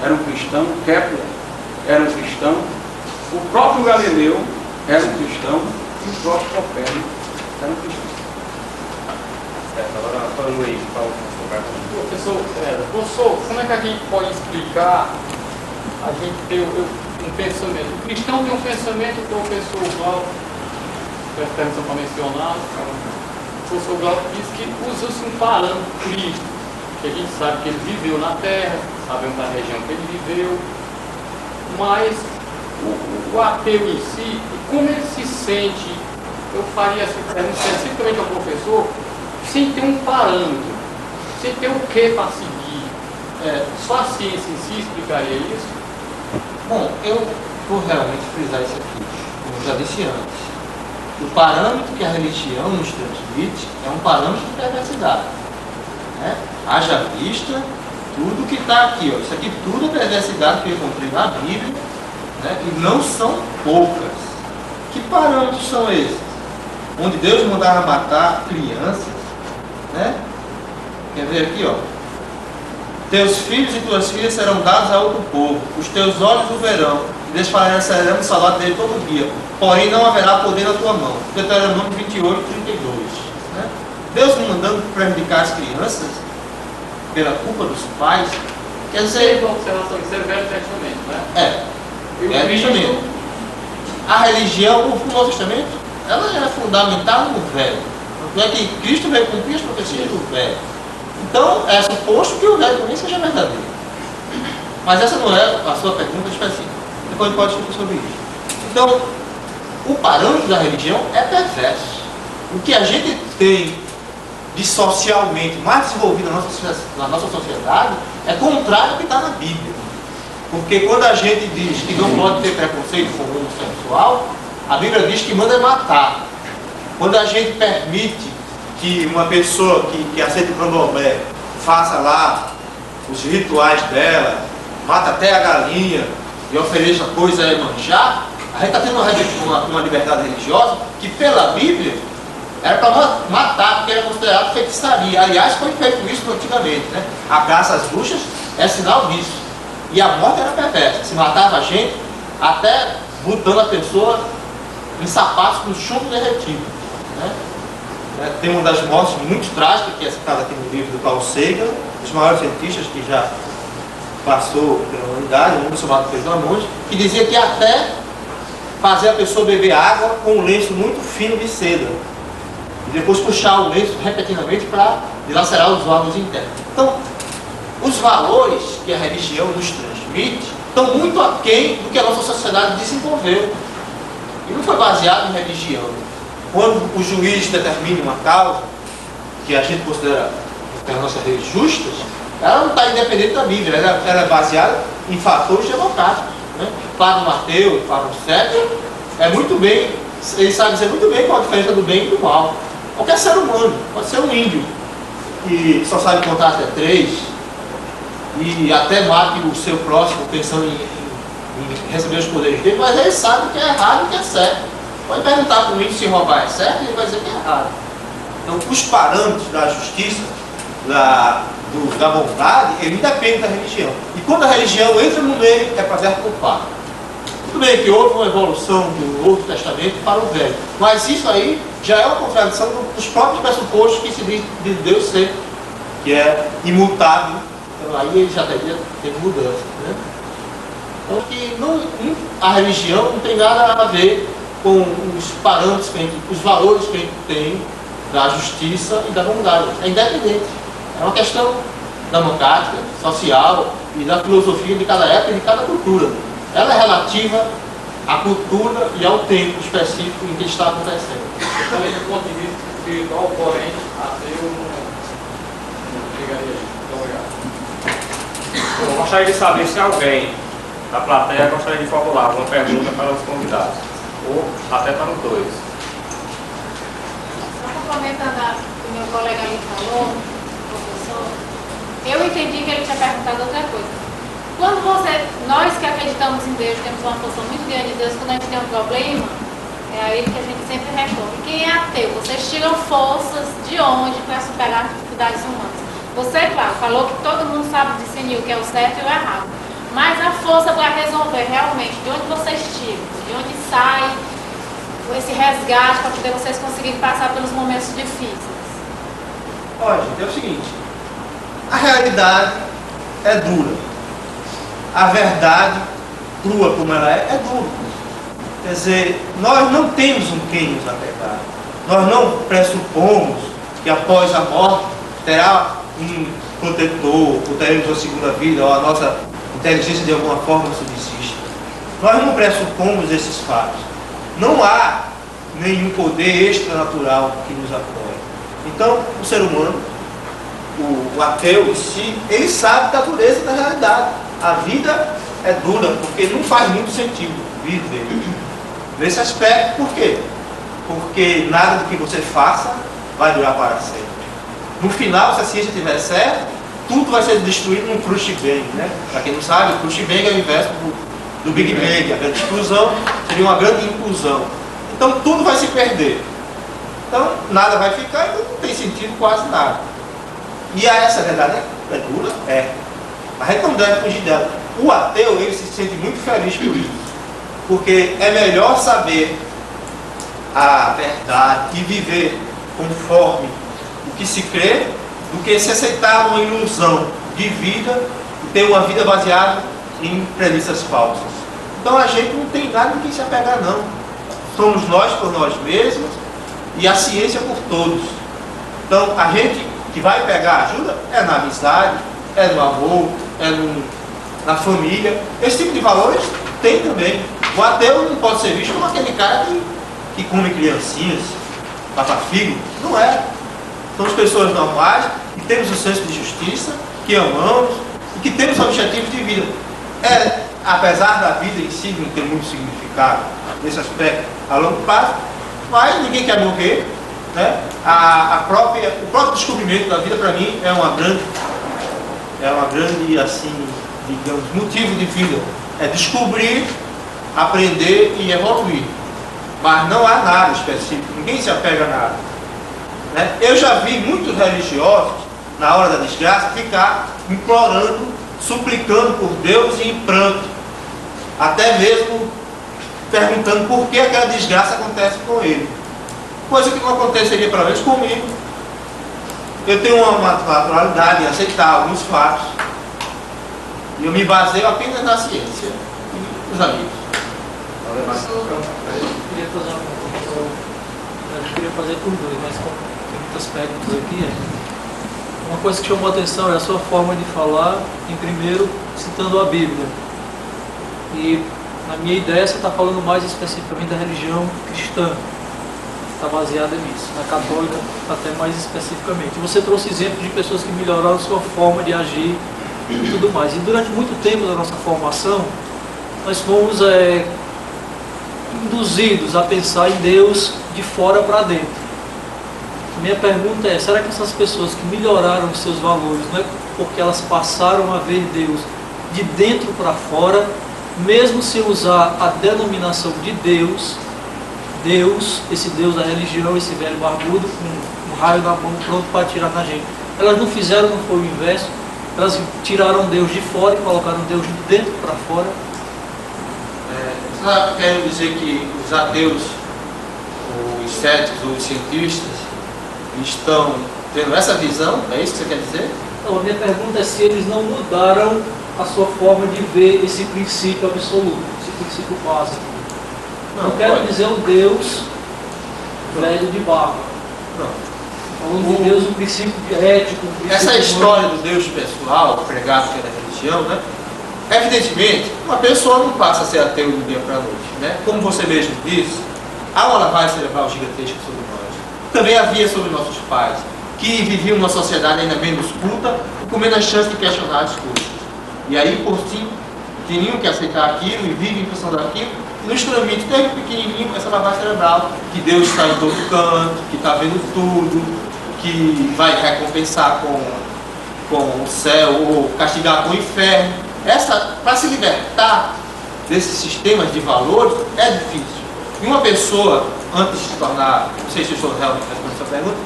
era um cristão. Kepler era um cristão. O próprio Galileu era um cristão. E o próprio Copérnico era um cristão. Agora, Antônio Luiz, para o Professor, como é que a gente pode explicar a gente ter um pensamento? O cristão tem um pensamento, o professor Glauco, presta atenção para mencionar, o professor Glauco diz que usa-se um parâmetro Cristo, que a gente sabe que ele viveu na Terra, sabemos da região que ele viveu, mas o ateu em si, como ele se sente, eu faria essa pergunta especificamente ao professor, sem ter um parâmetro, sem ter o que para seguir. Só a ciência em si explicaria isso? Bom, eu vou realmente frisar isso aqui, como eu já disse antes. O parâmetro que a religião nos transmite é um parâmetro de perversidade. Né? Haja vista tudo que está aqui. Ó. Isso aqui tudo é perversidade que eu encontrei na Bíblia, né? E não são poucas. Que parâmetros são esses? Onde Deus mandava matar crianças, né? Quer ver aqui, ó. Teus filhos e tuas filhas serão dados a outro povo, os teus olhos o verão, e desfalecerão o salário dele todo dia, porém não haverá poder na tua mão. Deuteronômio 28, 32. Né? Deus mandando prejudicar as crianças pela culpa dos pais, quer dizer... Uma observação, isso é o Velho Testamento, né? É, Velho Testamento. A religião, o Novo Testamento, ela é fundamentada no Velho. Não é que Cristo veio cumprir as profecias do Velho. Então, é suposto que o Velho também seja verdadeiro. Mas essa não é a sua pergunta específica. Depois a gente pode discutir sobre isso. Então, o parâmetro da religião é perverso. O que a gente tem de socialmente mais desenvolvido na nossa sociedade é contrário ao que está na Bíblia. Porque quando a gente diz que não pode ter preconceito com o homossexual, a Bíblia diz que manda matar. Quando a gente permite que uma pessoa que aceita o candomblé faça lá os rituais dela, mata até a galinha e ofereça coisa a Iemanjá, a gente está tendo uma liberdade religiosa que pela Bíblia era para matar, porque era considerado feitiçaria. Aliás, foi feito isso antigamente, né? A caça às bruxas é sinal disso. E a morte era perversa, se matava a gente até botando a pessoa em sapatos com chumbo derretido, né? Tem uma das mortes muito trágicas, que é citada aqui no livro do Carl Sagan, um dos maiores cientistas que já passou pela humanidade, um chamado Pedro Lamonde, que dizia que até fazer a pessoa beber água com um lenço muito fino de seda e depois puxar o lenço repetidamente para dilacerar os órgãos internos. Então, os valores que a religião nos transmite estão muito aquém do que a nossa sociedade desenvolveu. E não foi baseado em religião. Quando o juiz determina uma causa, que a gente considera as nossas leis justas, ela não está independente da Bíblia, ela é baseada em fatores democráticos. Né? Para um ateu, para um cético, é muito bem, ele sabe dizer muito bem qual a diferença do bem e do mal. Qualquer ser humano, pode ser um índio, que só sabe contar até 3, e até mate o seu próximo pensando em receber os poderes dele, mas ele sabe o que é errado e o que é certo. Pode perguntar para o índio se roubar é certo, ele vai dizer que é errado. Então, os parâmetros da justiça, da bondade, ele depende da religião. E quando a religião entra no meio, é para ver culpar. Tudo bem que houve uma evolução do Novo Testamento para o Velho, mas isso aí já é uma contradição dos próprios pressupostos que se diz de Deus ser, que é imutável. Então, aí ele já teria ter mudança. Né? Então, que a religião não tem nada a ver com os parâmetros, os valores que a gente tem da justiça e da bondade. É independente. É uma questão democrática, social e da filosofia de cada época e de cada cultura. Ela é relativa à cultura e ao tempo específico em que está acontecendo. Também do ponto de vista espiritual, porém, ateu não chegaria aí. Muito obrigado. Eu gostaria de saber se alguém da plateia gostaria de formular uma pergunta para os convidados, ou até para os dois. Só complementando o que o meu colega ali falou, professor, eu entendi que ele tinha perguntado outra coisa. Quando nós que acreditamos em Deus, temos uma função muito grande de Deus, quando a gente tem um problema, é aí que a gente sempre recorre. Quem é ateu? Vocês tiram forças de onde para superar as dificuldades humanas? Você, claro, falou que todo mundo sabe discernir o que é o certo e o errado. Mas a força para resolver realmente, de onde vocês tiram? De onde sai esse resgate para poder vocês conseguirem passar pelos momentos difíceis? Olha, gente, é o seguinte, a realidade é dura. A verdade, crua como ela é dura. Quer dizer, nós não temos um quem nos apegar. Nós não pressupomos que após a morte terá um protetor, ou teremos uma segunda vida, ou a nossa inteligência de alguma forma subsiste. Nós não pressupomos esses fatos. Não há nenhum poder extranatural que nos apoie. Então, o ser humano, o ateu em si, ele sabe da dureza da realidade. A vida é dura, porque não faz muito sentido viver. Nesse aspecto, por quê? Porque nada do que você faça vai durar para sempre. No final, se a ciência estiver certa, tudo vai ser destruído num crush bang, né? Para quem não sabe, o crush bang é o inverso do Big Bang. A grande explosão seria uma grande inclusão. Então tudo vai se perder. Então nada vai ficar, então não tem sentido quase nada. E essa verdade é dura? É. A gente não deve fugir dela. O ateu, ele se sente muito feliz por isso. Porque é melhor saber a verdade e viver conforme o que se crê, do que se aceitar uma ilusão de vida e ter uma vida baseada em premissas falsas. Então a gente não tem nada em que se apegar, não. Somos nós por nós mesmos e a ciência por todos. Então a gente que vai pegar ajuda é na amizade, é no amor, é na família. Esse tipo de valores tem também. O ateu não pode ser visto como aquele cara que come criancinhas, papa figo. Não é. Somos pessoas normais, que temos o senso de justiça, que amamos e que temos objetivos de vida. Apesar da vida em si não ter muito significado nesse aspecto a longo prazo, mas ninguém quer morrer, né? O próprio descobrimento da vida, para mim, é uma grande, assim, digamos, motivo de vida. É descobrir, aprender e evoluir. Mas não há nada específico, ninguém se apega a nada. Né? Eu já vi muitos religiosos, na hora da desgraça, ficar implorando, suplicando por Deus e em pranto. Até mesmo perguntando por que aquela desgraça acontece com ele. Coisa que não aconteceria pelo menos comigo. Eu tenho uma naturalidade em aceitar alguns fatos. E eu me baseio apenas na ciência e nos amigos. Eu queria fazer por dois, mas tem muitos aspectos aqui. Uma coisa que chamou a atenção é a sua forma de falar, em primeiro, citando a Bíblia. E, na minha ideia, você está falando mais especificamente da religião cristã. Está baseada nisso. Na católica, até mais especificamente. Você trouxe exemplos de pessoas que melhoraram sua forma de agir e tudo mais. E durante muito tempo da nossa formação, nós fomos induzidos a pensar em Deus de fora para dentro. Minha pergunta é, será que essas pessoas que melhoraram os seus valores, não é porque elas passaram a ver Deus de dentro para fora, mesmo sem usar a denominação de Deus, esse Deus da religião, esse velho barbudo, com um raio na mão pronto para atirar na gente? Elas não fizeram, não foi o inverso, elas tiraram Deus de fora e colocaram Deus de dentro para fora. Você está querendo dizer que os ateus, os céticos, os cientistas estão tendo essa visão? É isso que você quer dizer? Não, a minha pergunta é se eles não mudaram a sua forma de ver esse princípio absoluto, esse princípio básico. Não quero dizer um Deus velho de barro. Não. Falando de Deus, um princípio ético. Um princípio essa história do Deus pessoal, pregado pela religião, né? Evidentemente, uma pessoa não passa a ser ateu do dia para a noite, né? Como você mesmo disse, há uma lavagem cerebral gigantesca sobre nós. Também havia sobre nossos pais, que viviam numa sociedade ainda menos culta e com menos chance de questionar as coisas. E aí, por fim, tinham que aceitar aquilo e vivem em função daquilo, e nos transmite desde pequenininho essa lavagem cerebral, que Deus está em todo canto, que está vendo tudo, que vai recompensar com o céu ou castigar com o inferno. Para se libertar desses sistemas de valores é difícil. E uma pessoa, antes de se tornar, não sei se eu estou realmente respondendo essa pergunta,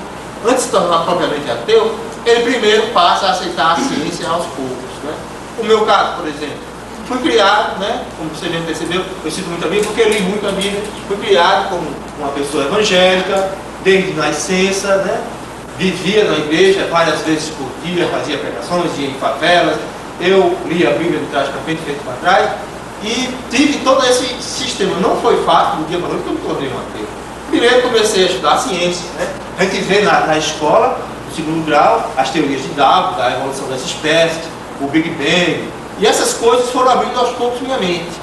antes de se tornar propriamente ateu, ele primeiro passa a aceitar a ciência aos poucos, né? O meu caso, por exemplo, fui criado, né, como você já percebeu, eu cito muito a Bíblia porque eu li muito a Bíblia, fui criado como uma pessoa evangélica, desde nascença, né? Vivia na igreja várias vezes por dia, fazia pregações, ia em favelas, eu li a Bíblia de trás para frente, frente para trás, e tive todo esse sistema. Não foi fácil do dia para a noite que eu me tornei um ateu. Primeiro comecei a estudar ciência, né? A gente vê na escola, no segundo grau, as teorias de Darwin, da evolução das espécies, o Big Bang, e essas coisas foram abrindo aos poucos minha mente,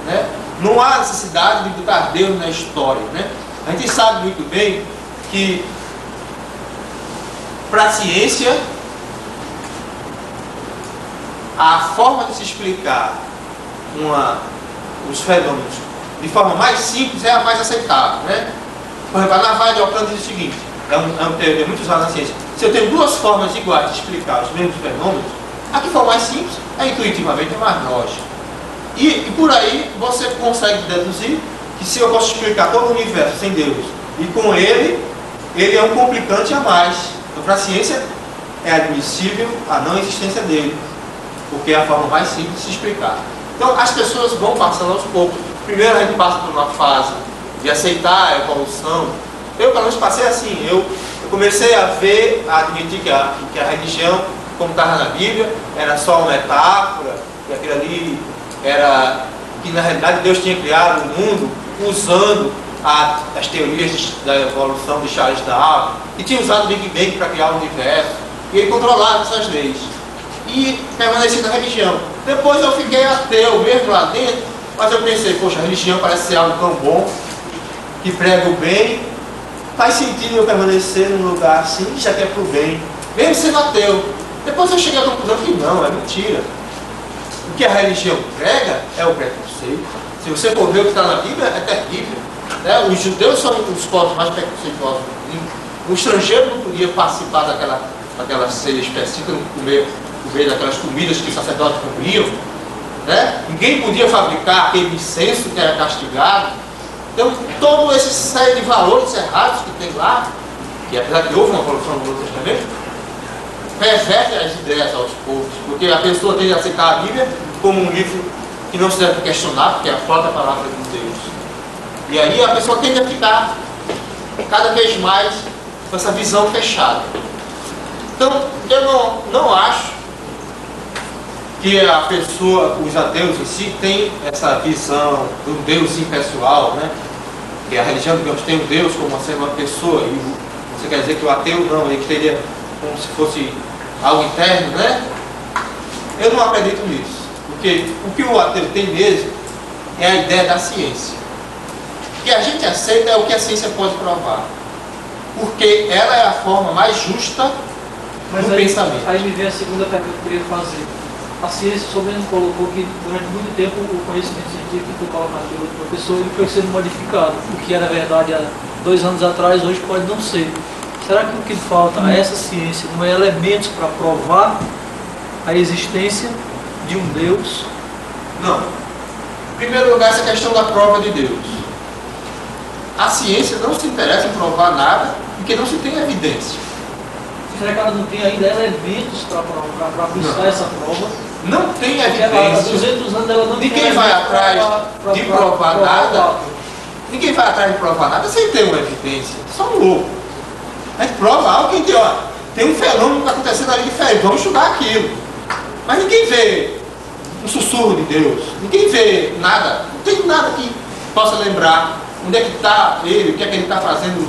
né? Não há necessidade de botar Deus na história, né? A gente sabe muito bem que para a ciência a forma de se explicar os fenômenos de forma mais simples é a mais aceitável, né? Por exemplo, a navalha de Ockham diz o seguinte, é uma teoria muito usada na ciência: se eu tenho duas formas iguais de explicar os mesmos fenômenos, a que for mais simples é intuitivamente mais lógica. E por aí você consegue deduzir que se eu posso explicar todo o universo sem Deus e com ele é um complicante a mais. Então, para a ciência é admissível a não existência dele, porque é a forma mais simples de se explicar. Então as pessoas vão passando aos poucos. Primeiro a gente passa por uma fase de aceitar a evolução. Eu, pelo menos, passei assim. Eu comecei a admitir que a religião, como estava na Bíblia, era só uma metáfora, que aquilo ali era que na realidade Deus tinha criado o mundo usando as teorias da evolução de Charles Darwin, e tinha usado o Big Bang para criar o universo, e ele controlava essas leis. E permaneci na religião. Depois eu fiquei ateu, mesmo lá dentro, mas eu pensei, poxa, a religião parece ser algo tão bom, que prega o bem, faz sentido eu permanecer num lugar assim, já que é para o bem, mesmo sendo ateu. Depois eu cheguei à conclusão que não, é mentira. O que a religião prega é o preconceito. Se você for ver o que está na Bíblia, é terrível, né? Os judeus são os povos mais preconceituosos do mundo. O estrangeiro não podia participar daquela ceia específica, não comer daquelas comidas que os sacerdotes comiam, né? Ninguém podia fabricar aquele incenso que era castigado. Então, todo esse série de valores errados que tem lá, que apesar que houve uma evolução no Novo Testamento, perverte as ideias aos poucos, porque a pessoa tem de aceitar a Bíblia como um livro que não se deve questionar, porque é a própria palavra de Deus. E aí a pessoa tende a ficar cada vez mais com essa visão fechada. Então, eu não acho que a pessoa, os ateus em si, tem essa visão do Deus impessoal, né? Que a religião, digamos, tem um Deus como sendo uma pessoa, e você quer dizer que o ateu não, ele teria como se fosse algo interno, né? Eu não acredito nisso, porque o que o ateu tem mesmo é a ideia da ciência. O que a gente aceita é o que a ciência pode provar, porque ela é a forma mais justa do pensamento. Aí me vem a segunda pergunta que eu queria fazer. A ciência, o mesmo colocou que durante muito tempo o conhecimento científico que foi colocado pelo professor ele foi sendo modificado. O que era verdade há 2 anos atrás, hoje pode não ser. Será que o que falta a essa ciência não é elementos para provar a existência de um Deus? Não. Em primeiro lugar, essa questão da prova de Deus. A ciência não se interessa em provar nada porque não se tem evidência. Será que ela não tem ainda elementos para buscar essa prova? Não tem Há evidência. 200 anos ela não tem. Ninguém vai atrás de provar nada. Ninguém vai atrás de provar nada sem ter uma evidência. Só um louco. A gente prova algo que tem um fenômeno que está acontecendo ali diferente. Vamos estudar aquilo. Mas ninguém vê um sussurro de Deus. Ninguém vê nada. Não tem nada que possa lembrar onde é que está ele, o que é que ele está fazendo.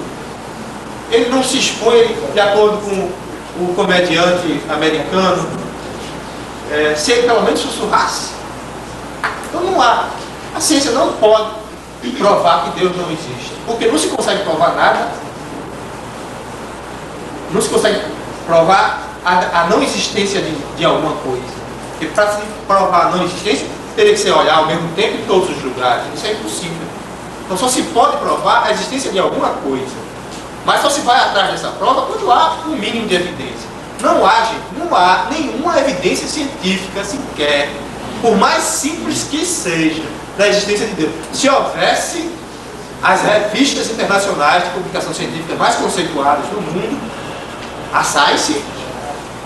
Ele não se expõe de acordo com o comediante americano se ele pelo menos sussurrasse. Então não há. A ciência não pode provar que Deus não existe, porque não se consegue provar nada, não se consegue provar a não existência de alguma coisa. Porque para se provar a não existência, teria que se olhar ao mesmo tempo em todos os lugares. Isso é impossível. Então só se pode provar a existência de alguma coisa. Mas só se vai atrás dessa prova quando há um mínimo de evidência. Não há nenhuma evidência científica sequer, por mais simples que seja, da existência de Deus. Se houvesse, as revistas internacionais de publicação científica mais conceituadas do mundo, a Science,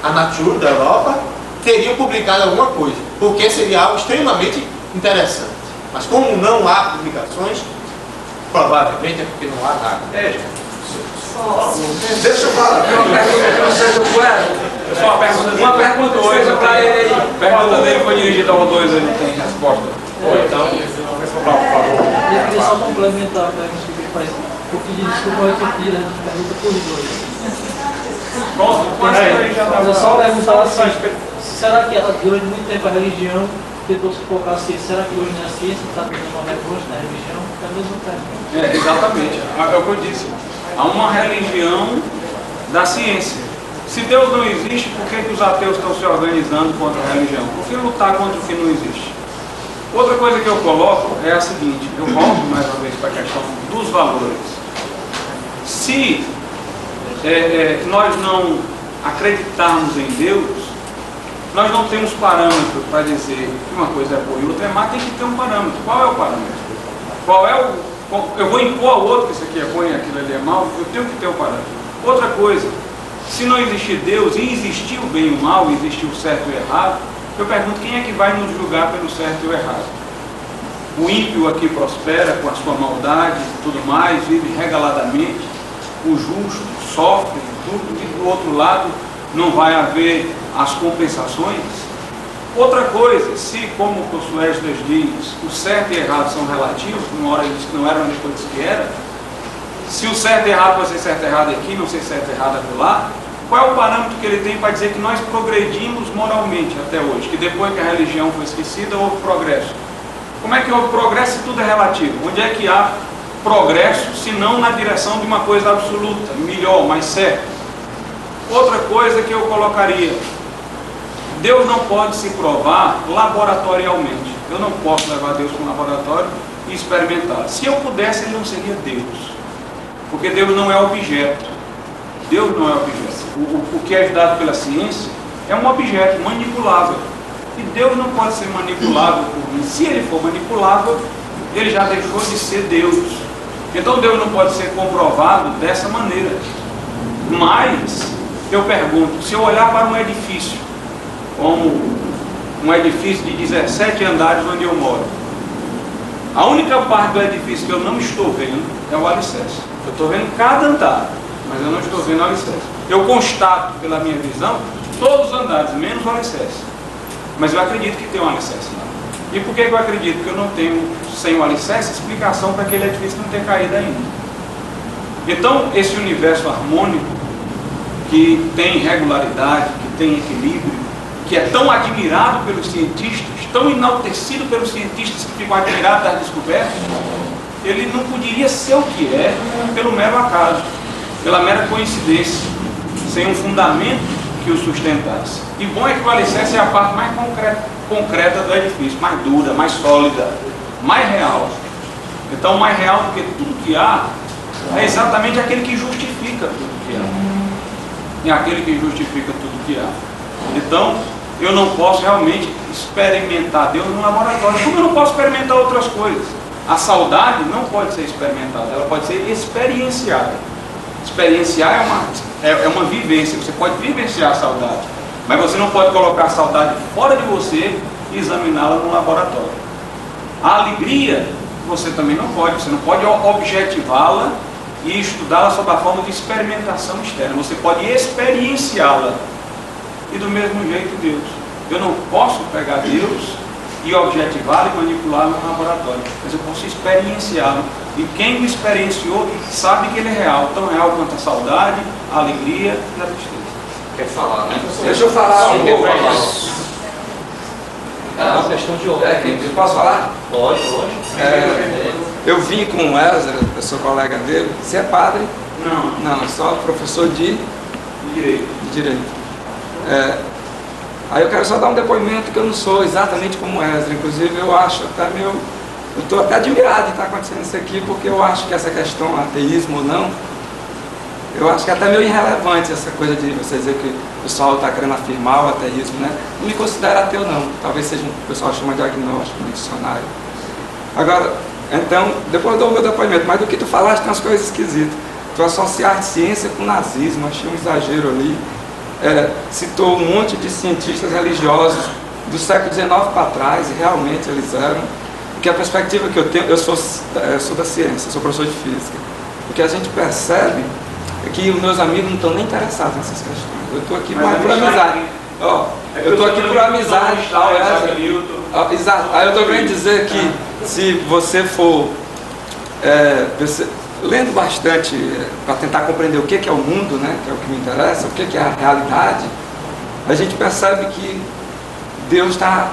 a Nature da Europa, teriam publicado alguma coisa, porque seria algo extremamente interessante. Mas como não há publicações, provavelmente é porque não há nada. Deixa eu falar, uma pergunta coisa para ele aí. A pergunta dele foi dirigida ao dois, ele tem resposta. Então, por favor. Eu queria só complementar a pergunta que ele faz. Eu pedi desculpa ao repetir a pergunta por dois. Mas é só perguntar assim, será que durante muito tempo a religião tentou sufocar a ciência? Será que hoje a ciência está perdendo uma revanche na religião? É a mesma pergunta. Exatamente, é o que eu disse. Há uma religião da ciência. Se Deus não existe, por que os ateus estão se organizando contra a religião? Por que lutar contra o que não existe? Outra coisa que eu coloco é a seguinte, eu volto mais uma vez para a questão dos valores. Se nós não acreditarmos em Deus, nós não temos parâmetro para dizer que uma coisa é boa e outra é má, tem que ter um parâmetro. Qual é o parâmetro? Eu vou impor ao outro que isso aqui é bom e aquilo ali é mal, eu tenho que ter um parâmetro. Outra coisa, se não existir Deus e existir o bem e o mal, existir o certo e o errado, eu pergunto quem é que vai nos julgar pelo certo e o errado? O ímpio aqui prospera com a sua maldade e tudo mais, vive regaladamente, o justo sofre tudo, e do outro lado não vai haver as compensações. Outra coisa, se como o Suestas diz, o certo e errado são relativos, uma hora ele disse que não era, depois disse que era, se o certo e errado pode ser certo e errado aqui, não ser certo e errado lá, qual é o parâmetro que ele tem para dizer que nós progredimos moralmente até hoje, que depois que a religião foi esquecida houve progresso? Como é que houve progresso se tudo é relativo? Onde é que há progresso se não na direção de uma coisa absoluta, melhor, mais certa? Outra coisa que eu colocaria, Deus não pode se provar laboratorialmente. Eu não posso levar Deus para um laboratório e experimentar. Se eu pudesse, ele não seria Deus, porque Deus não é objeto. Deus não é objeto. O que é dado pela ciência é um objeto manipulável. E Deus não pode ser manipulável por mim. Se ele for manipulável, ele já deixou de ser Deus. Então Deus não pode ser comprovado dessa maneira. Mas eu pergunto, se eu olhar para um edifício, como um edifício de 17 andares onde eu moro, a única parte do edifício que eu não estou vendo é o alicerce. Eu estou vendo cada andar, mas eu não estou vendo o alicerce. Eu constato pela minha visão todos os andares, menos o alicerce. Mas eu acredito que tem um alicerce lá. E por que eu acredito? Porque eu não tenho, sem o alicerce, explicação para aquele edifício não ter caído ainda. Então, esse universo harmônico, que tem regularidade, que tem equilíbrio, que é tão admirado pelos cientistas, tão enaltecido pelos cientistas que ficam admirados das descobertas, ele não poderia ser o que é pelo mero acaso, pela mera coincidência, sem um fundamento que o sustentasse. E bom é que o alicerce é a parte mais concreta do edifício, mais dura, mais sólida, mais real. Então, mais real do que tudo que há é exatamente aquele que justifica tudo que há. É aquele que justifica tudo que há. Então, eu não posso realmente experimentar Deus no laboratório, como eu não posso experimentar outras coisas. A saudade não pode ser experimentada, ela pode ser experienciada. Experienciar é uma vivência, você pode vivenciar a saudade, mas você não pode colocar a saudade fora de você e examiná-la no laboratório. A alegria, você também não pode, você não pode objetivá-la e estudá-la sob a forma de experimentação externa, você pode experienciá-la. E do mesmo jeito Deus. Eu não posso pegar Deus e objetivá-lo e manipulá-lo no laboratório, mas eu posso experienciá-lo. E quem o experienciou sabe que ele é real, tão real quanto a saudade, a alegria e a tristeza. Quer falar, né? Deixa eu falar um pouco. É uma questão de ordem. Eu posso falar? Pode. Eu vim com o Ezra, eu sou colega dele. Você é padre? Não, só professor de Direito. Aí eu quero só dar um depoimento que eu não sou exatamente como Ezra. Inclusive eu acho até eu estou até admirado de estar acontecendo isso aqui, porque eu acho que essa questão, ateísmo ou não, eu acho que é até meio irrelevante essa coisa de você dizer que o pessoal está querendo afirmar o ateísmo, né? Não me considero ateu não, talvez seja o pessoal chama de agnóstico no dicionário. Agora, então, depois eu dou o meu depoimento, mas do que tu falaste tem umas coisas esquisitas. Tu associaste ciência com nazismo, achei um exagero ali. Citou um monte de cientistas religiosos do século XIX para trás, e realmente eles eram. Porque a perspectiva que eu tenho, eu sou da ciência, sou professor de física. O que a gente percebe é que os meus amigos não estão nem interessados nessas questões. Eu estou aqui mais por amizade. Eu estou aqui por amizade. Exato. Aí eu estou querendo dizer que se você for lendo bastante para tentar compreender o que é o mundo, né, que é o que me interessa, o que é a realidade, a gente percebe que Deus está...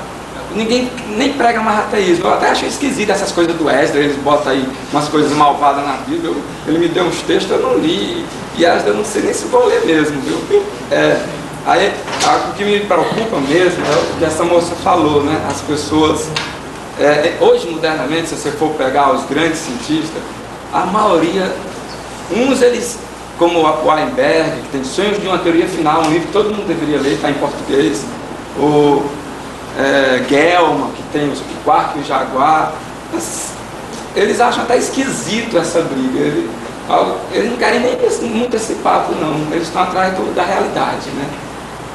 Ninguém nem prega mais ateísmo. Eu até acho esquisito essas coisas do Esdras, eles botam aí umas coisas malvadas na Bíblia. Ele me deu uns textos, eu não li, e Esdras eu não sei nem se vou ler mesmo, viu? Aí, o que me preocupa mesmo é o que essa moça falou, né? As pessoas, hoje modernamente, se você for pegar os grandes cientistas, a maioria, eles, como o Weinberg, que tem Sonhos de uma Teoria Final, um livro que todo mundo deveria ler, está em português, Gell-Mann, que tem o Quark e o Jaguar, eles acham até esquisito essa briga, eles não querem nem muito esse papo não, eles estão atrás da realidade, né?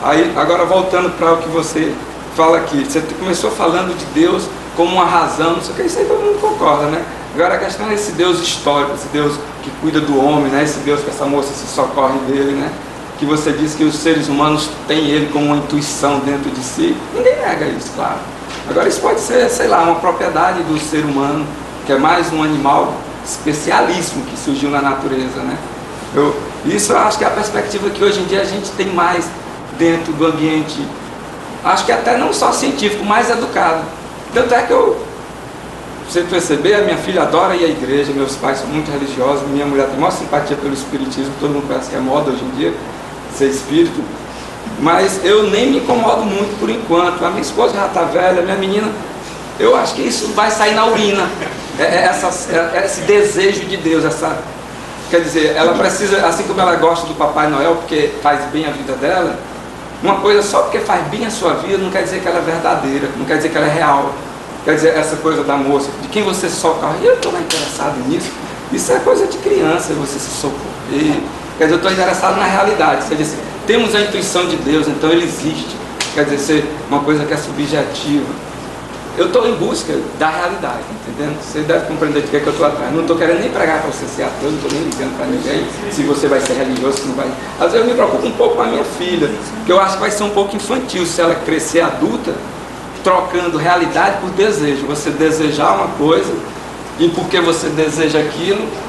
Aí, agora voltando para o que você fala aqui, você começou falando de Deus como uma razão, não sei o que, isso aí todo mundo concorda, né? Agora a questão é esse Deus histórico, esse Deus que cuida do homem, né? Esse Deus que essa moça se socorre dele, né? Que você diz que os seres humanos têm ele como uma intuição dentro de si. Ninguém nega isso, claro. Agora isso pode ser, sei lá, uma propriedade do ser humano, que é mais um animal especialíssimo que surgiu na natureza, né? Isso eu acho que é a perspectiva que hoje em dia a gente tem mais dentro do ambiente, acho que até não só científico, mais educado. Tanto é que você perceber, a minha filha adora ir à igreja, meus pais são muito religiosos, minha mulher tem maior simpatia pelo espiritismo, todo mundo conhece que é moda hoje em dia, ser espírito, mas eu nem me incomodo muito por enquanto. A minha esposa já está velha, minha menina, eu acho que isso vai sair na urina, esse desejo de Deus, quer dizer, ela precisa, assim como ela gosta do Papai Noel, porque faz bem a vida dela, uma coisa só porque faz bem a sua vida não quer dizer que ela é verdadeira, não quer dizer que ela é real. Quer dizer, essa coisa da moça, de quem você socorre, eu estou interessado nisso, isso é coisa de criança, você se socorrer. Quer dizer, eu estou interessado na realidade. Você diz, temos a intuição de Deus, então ele existe. Quer dizer, ser uma coisa que é subjetiva. Eu estou em busca da realidade, entendendo? Você deve compreender de que eu estou atrás. Não estou querendo nem pregar para você ser ateu, não estou nem ligando para ninguém, se você vai ser religioso, se não vai. Às vezes eu me preocupo um pouco com a minha filha, porque eu acho que vai ser um pouco infantil se ela crescer adulta, trocando realidade por desejo. Você desejar uma coisa e porque você deseja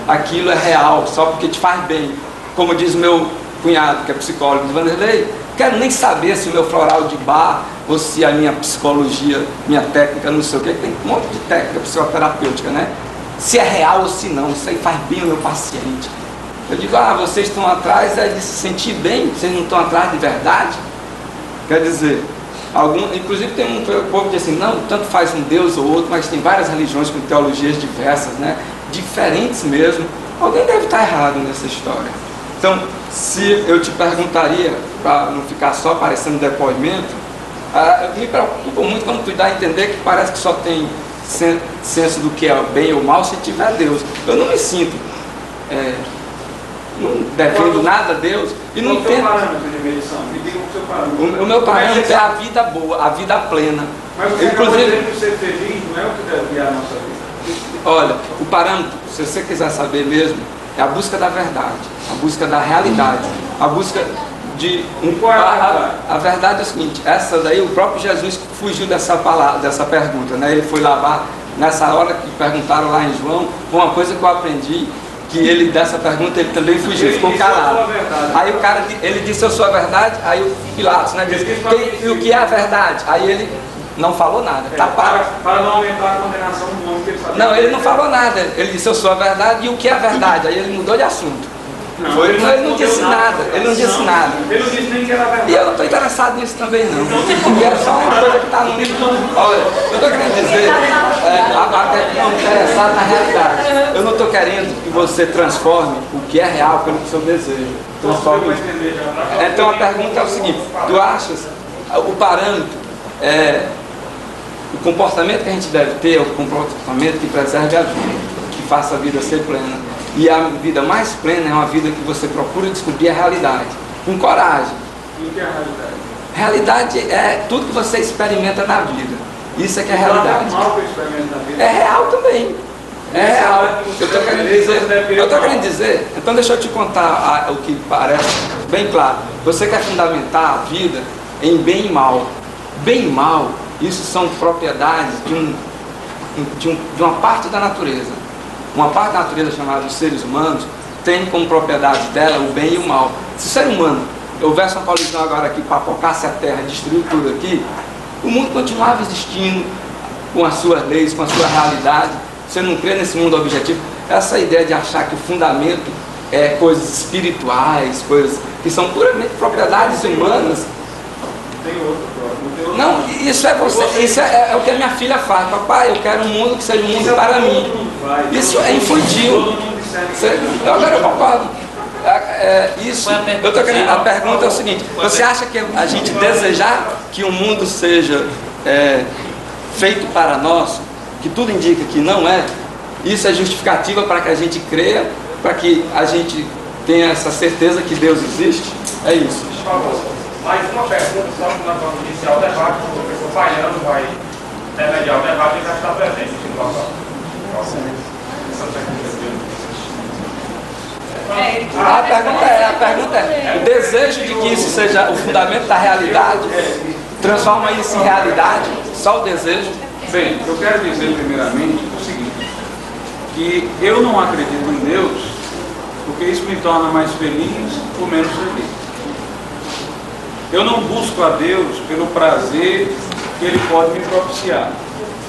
aquilo é real, só porque te faz bem. Como diz meu cunhado, que é psicólogo de Vanderlei, quero nem saber se o meu floral de bar ou se a minha psicologia, minha técnica, não sei o que, tem um monte de técnica psicoterapêutica, né? Se é real ou se não, isso aí faz bem ao meu paciente. Eu digo, vocês estão atrás de se sentir bem, vocês não estão atrás de verdade? Quer dizer, inclusive tem um povo que diz assim, não, tanto faz um Deus ou outro, mas tem várias religiões com teologias diversas, né? Diferentes mesmo. Alguém deve estar errado nessa história. Então, se eu te perguntaria, para não ficar só parecendo depoimento, me preocupa muito quando tu dá a entender que parece que só tem senso do que é bem ou mal se tiver Deus. Eu não me sinto, não defendo nada a Deus e não entendo. O meu parâmetro é a vida boa, a vida plena. Mas você inclusive que ser feliz não é o que deve guiar a nossa vida. Olha, o parâmetro, se você quiser saber mesmo, é a busca da verdade, a busca da realidade, a busca de a verdade é o seguinte, essa daí o próprio Jesus fugiu dessa pergunta, né? Ele foi lavar, nessa hora que perguntaram lá em João, uma coisa que eu aprendi, que ele dessa pergunta ele também fugiu, ficou calado. Aí o cara, ele disse eu sou a verdade, aí o Pilatos, né, disse, e o que é a verdade? Aí ele Não falou nada. Tá Para não aumentar a condenação do homem que ele sabia. Não, ele não falou nada. Ele disse, eu sou a verdade, e o que é a verdade? Aí ele mudou de assunto. Ele não disse nada. Ele não disse nada. Ele não disse nem que era verdade. E eu não estou interessado nisso também não. Porque é só uma coisa que está no livro. Olha, eu estou querendo dizer, não interessado na realidade. Eu não estou querendo que você transforme o que é real pelo seu desejo. Transforme isso. Então a pergunta é o seguinte, tu achas o parâmetro, o comportamento que a gente deve ter é o comportamento que preserve a vida, que faça a vida ser plena. E a vida mais plena é uma vida que você procura descobrir a realidade, com coragem. E o que é a realidade? Realidade é tudo que você experimenta na vida. Isso é que é realidade. Mal que eu experimento na vida. É real também. É real. Eu estou querendo dizer, então deixa eu te contar o que parece bem claro. Você quer fundamentar a vida em bem e mal. Bem e mal, isso são propriedades de uma parte da natureza. Uma parte da natureza chamada dos seres humanos tem como propriedade dela o bem e o mal. Se o ser humano houvesse uma colisão agora aqui, papocasse a terra, destruiu tudo aqui, o mundo continuava existindo com as suas leis, com a sua realidade. Você não crê nesse mundo objetivo? Essa ideia de achar que o fundamento é coisas espirituais, coisas que são puramente propriedades humanas. Tem outro. Não, isso é você, isso é o que a minha filha faz. Papai, eu quero um mundo que seja um mundo para mim. Isso é infantil. Agora eu concordo. Isso, eu tô querendo, a pergunta é o seguinte: você acha que a gente desejar que o mundo seja feito para nós, que tudo indica que não é, isso é justificativa para que a gente creia, para que a gente tenha essa certeza que Deus existe? É isso. Por favor, mais uma pergunta, só que nós vamos iniciar o debate, o professor Paiano vai intermediar o debate e já está presente no local. A pergunta é, o desejo de que isso seja o fundamento da realidade, transforma isso em realidade, só o desejo? Bem, eu quero dizer primeiramente o seguinte, que eu não acredito em Deus, porque isso me torna mais feliz ou menos feliz. Eu não busco a Deus pelo prazer que Ele pode me propiciar.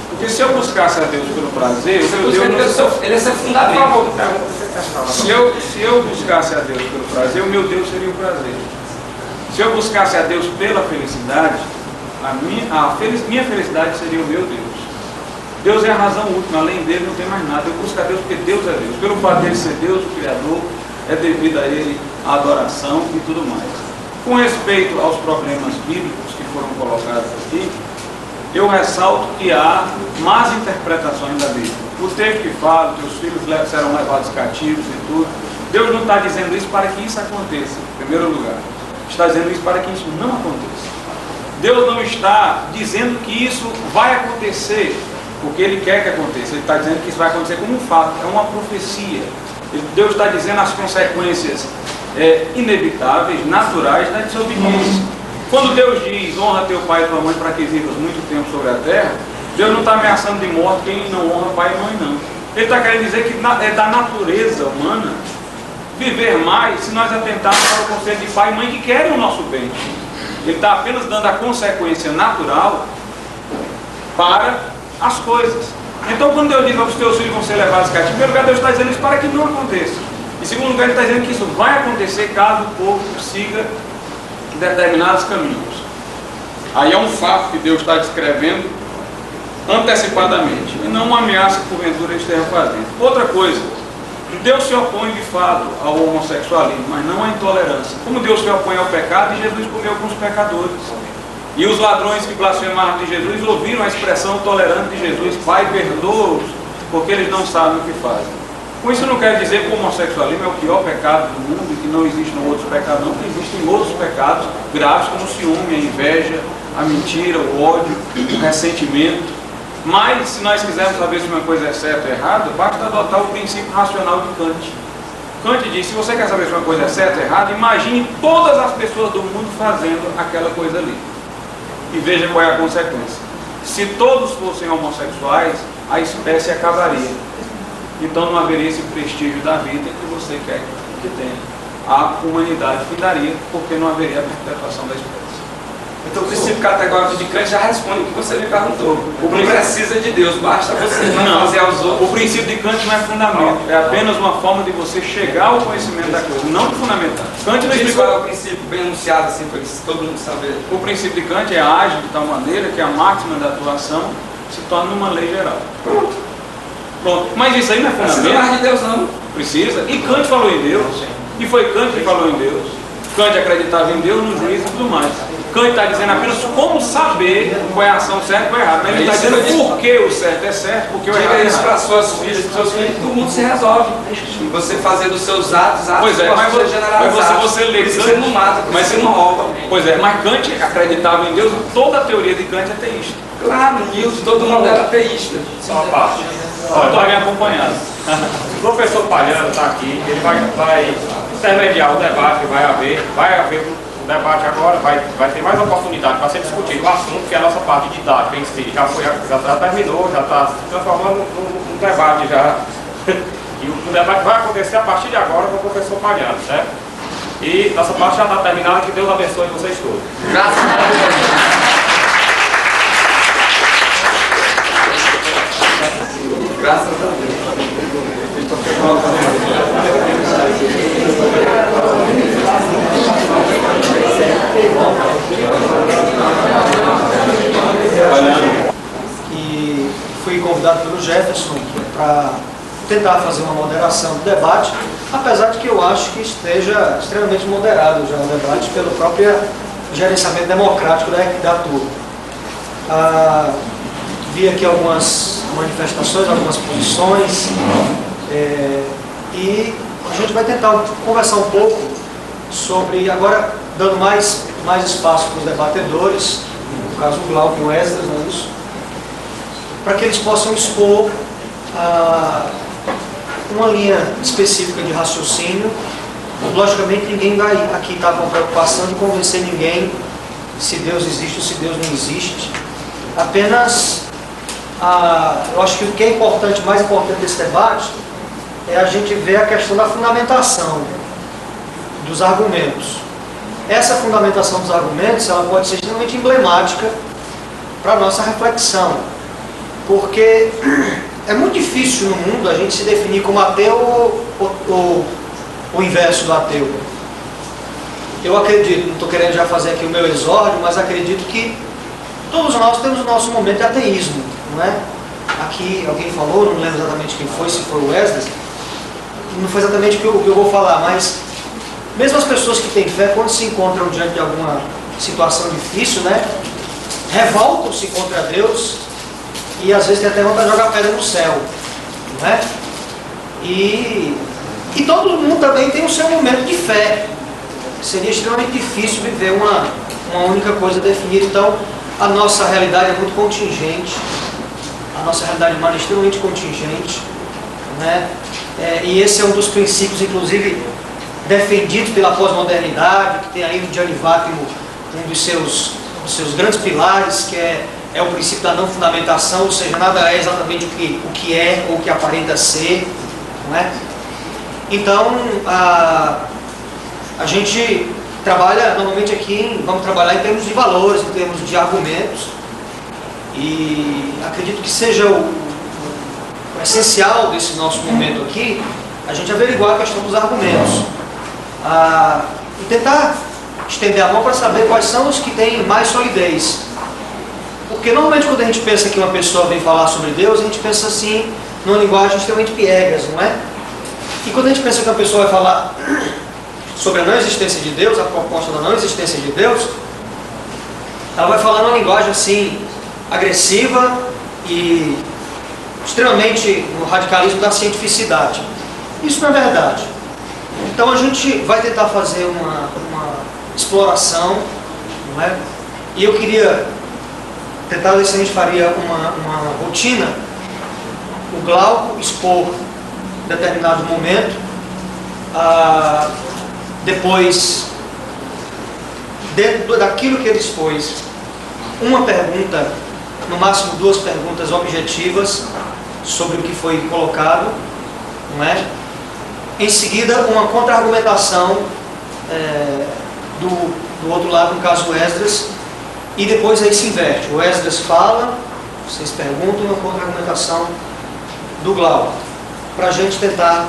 Porque se eu buscasse a Deus pelo prazer, o meu Deus não... Ele é seu fundamento. Se eu buscasse a Deus pelo prazer, o meu Deus seria o prazer. Se eu buscasse a Deus pela felicidade, minha felicidade seria o meu Deus. Deus é a razão última, além dele não tem mais nada. Eu busco a Deus porque Deus é Deus. Pelo fato dele ser Deus, o Criador, é devido a Ele a adoração e tudo mais. Com respeito aos problemas bíblicos que foram colocados aqui, eu ressalto que há más interpretações da Bíblia. O texto que fala que os filhos serão levados cativos e tudo, Deus não está dizendo isso para que isso aconteça, em primeiro lugar. Está dizendo isso para que isso não aconteça. Deus não está dizendo que isso vai acontecer porque Ele quer que aconteça. Ele está dizendo que isso vai acontecer como um fato, é uma profecia. Deus está dizendo as consequências inevitáveis, naturais da desobediência. Quando Deus diz, honra teu pai e tua mãe para que vivas muito tempo sobre a terra, Deus não está ameaçando de morte quem não honra pai e mãe, não. Ele está querendo dizer que é da natureza humana viver mais se nós atentarmos para o conceito de pai e mãe que querem o nosso bem. Ele está apenas dando a consequência natural para as coisas. Então, quando Deus diz que os teus filhos vão ser levados cativos, em primeiro lugar, Deus está dizendo isso para que não aconteça. Em segundo lugar, Ele está dizendo que isso vai acontecer caso o povo siga determinados caminhos. Aí é um fato que Deus está descrevendo antecipadamente, e não uma ameaça que porventura esteja fazendo. Outra coisa, Deus se opõe de fato ao homossexualismo, mas não à intolerância. Como Deus se opõe ao pecado, e Jesus comeu com os pecadores. E os ladrões que blasfemaram de Jesus ouviram a expressão tolerante de Jesus: Pai, perdoa-os, porque eles não sabem o que fazem. Com isso não quer dizer que o homossexualismo é o pior pecado do mundo e que não existem outros pecados, não, porque existem outros pecados graves como o ciúme, a inveja, a mentira, o ódio, o ressentimento. Mas se nós quisermos saber se uma coisa é certa ou errada, basta adotar o princípio racional de Kant. Kant diz: se você quer saber se uma coisa é certa ou errada, imagine todas as pessoas do mundo fazendo aquela coisa ali. E veja qual é a consequência. Se todos fossem homossexuais, a espécie acabaria. Então não haveria esse prestígio da vida que você quer que tenha. A humanidade findaria porque não haveria a perpetuação da espécie. Então o princípio categórico de Kant já responde o que você me perguntou. Não precisa de Deus, basta você não fazer aos outros. O princípio de Kant não é fundamento, é apenas uma forma de você chegar ao conhecimento da coisa, não de fundamentar. Kant não Diz explicou. qual é o princípio bem enunciado assim para todo mundo saber. O princípio de Kant é ágil de tal maneira que a máxima da atuação se torna uma lei geral. Pronto. Mas isso aí não é Precisa fundamento. mais de Deus não. Precisa. E Kant falou em Deus. E foi Kant que falou em Deus. Kant acreditava em Deus, no juízo e tudo mais. Kant está dizendo apenas como saber qual é a ação certa e qual é errada. Mas ele está dizendo por que o certo é certo, porque o errado é Diga isso para errado. suas filhas, para seus filhos, todo mundo se resolve. E você fazer dos seus atos Pois é, mas você lê Por isso você não mata, por isso você não rouba. Pois é, mas Kant acreditava em Deus, toda a teoria de Kant é teísta. Claro, Newton, todo mundo era ateísta. Só uma parte. Estou bem acompanhado. O professor Palhano está aqui, ele vai intermediar o debate, vai haver o debate agora, vai ter mais oportunidade para ser discutido o assunto, que é a nossa parte didática em si. Já terminou, já está se transformando num debate já. E o debate vai acontecer a partir de agora com o professor Palhano, certo? E nossa parte já está terminada, que Deus abençoe vocês todos. Graças a Deus. Graças a Deus. E fui convidado pelo Jefferson para tentar fazer uma moderação do debate, apesar de que eu acho que esteja extremamente moderado já o debate pelo próprio gerenciamento democrático da turma. Vi aqui algumas manifestações, algumas posições, e a gente vai tentar conversar um pouco sobre, agora dando mais espaço para os debatedores, no caso o Glauco e o Esdras, não é isso? Para que eles possam expor uma linha específica de raciocínio. Logicamente ninguém vai aqui estar com a preocupação de convencer ninguém se Deus existe ou se Deus não existe. Apenas eu acho que o que é importante, mais importante desse debate, é a gente ver a questão da fundamentação dos argumentos. Essa fundamentação dos argumentos, ela pode ser extremamente emblemática para a nossa reflexão, porque é muito difícil no mundo a gente se definir como ateu ou o inverso do ateu. Eu acredito, não estou querendo já fazer aqui o meu exórdio, mas acredito que todos nós temos o nosso momento de ateísmo, não é? Aqui alguém falou, não lembro exatamente quem foi, se foi o Wesley, não foi exatamente o que eu vou falar, mas mesmo as pessoas que têm fé, quando se encontram diante de alguma situação difícil, né, revoltam-se contra Deus e às vezes tem até vontade de jogar pedra no céu, não é? E todo mundo também tem o seu momento de fé. Seria extremamente difícil viver uma única coisa definida. Então, a nossa realidade é muito contingente, a nossa realidade humana é extremamente contingente, né? E esse é um dos princípios, inclusive, defendidos pela pós-modernidade, que tem aí no Gianni Vattimo um dos seus grandes pilares, que é o princípio da não fundamentação, ou seja, nada é exatamente o que é ou o que aparenta ser, não é? Então, a gente trabalha normalmente aqui, vamos trabalhar em termos de valores, em termos de argumentos, e acredito que seja o essencial desse nosso momento aqui, a gente averiguar a questão dos argumentos, e tentar estender a mão para saber quais são os que têm mais solidez. Porque normalmente quando a gente pensa que uma pessoa vem falar sobre Deus, a gente pensa assim, numa linguagem extremamente piegas, não é? E quando a gente pensa que uma pessoa vai falar sobre a não existência de Deus, a proposta da não existência de Deus, ela vai falar numa linguagem assim, agressiva e extremamente no radicalismo da cientificidade. Isso não é verdade. Então a gente vai tentar fazer uma exploração, não é? E eu queria tentar ver se a gente faria uma rotina, o Glauco expor em determinado momento, depois, dentro daquilo que ele expôs, uma pergunta, no máximo 2 perguntas objetivas sobre o que foi colocado, não é? Em seguida, uma contra-argumentação do outro lado, no caso Esdras, e depois aí se inverte. O Esdras fala, vocês perguntam, eu conto a argumentação do Glauco, para a gente tentar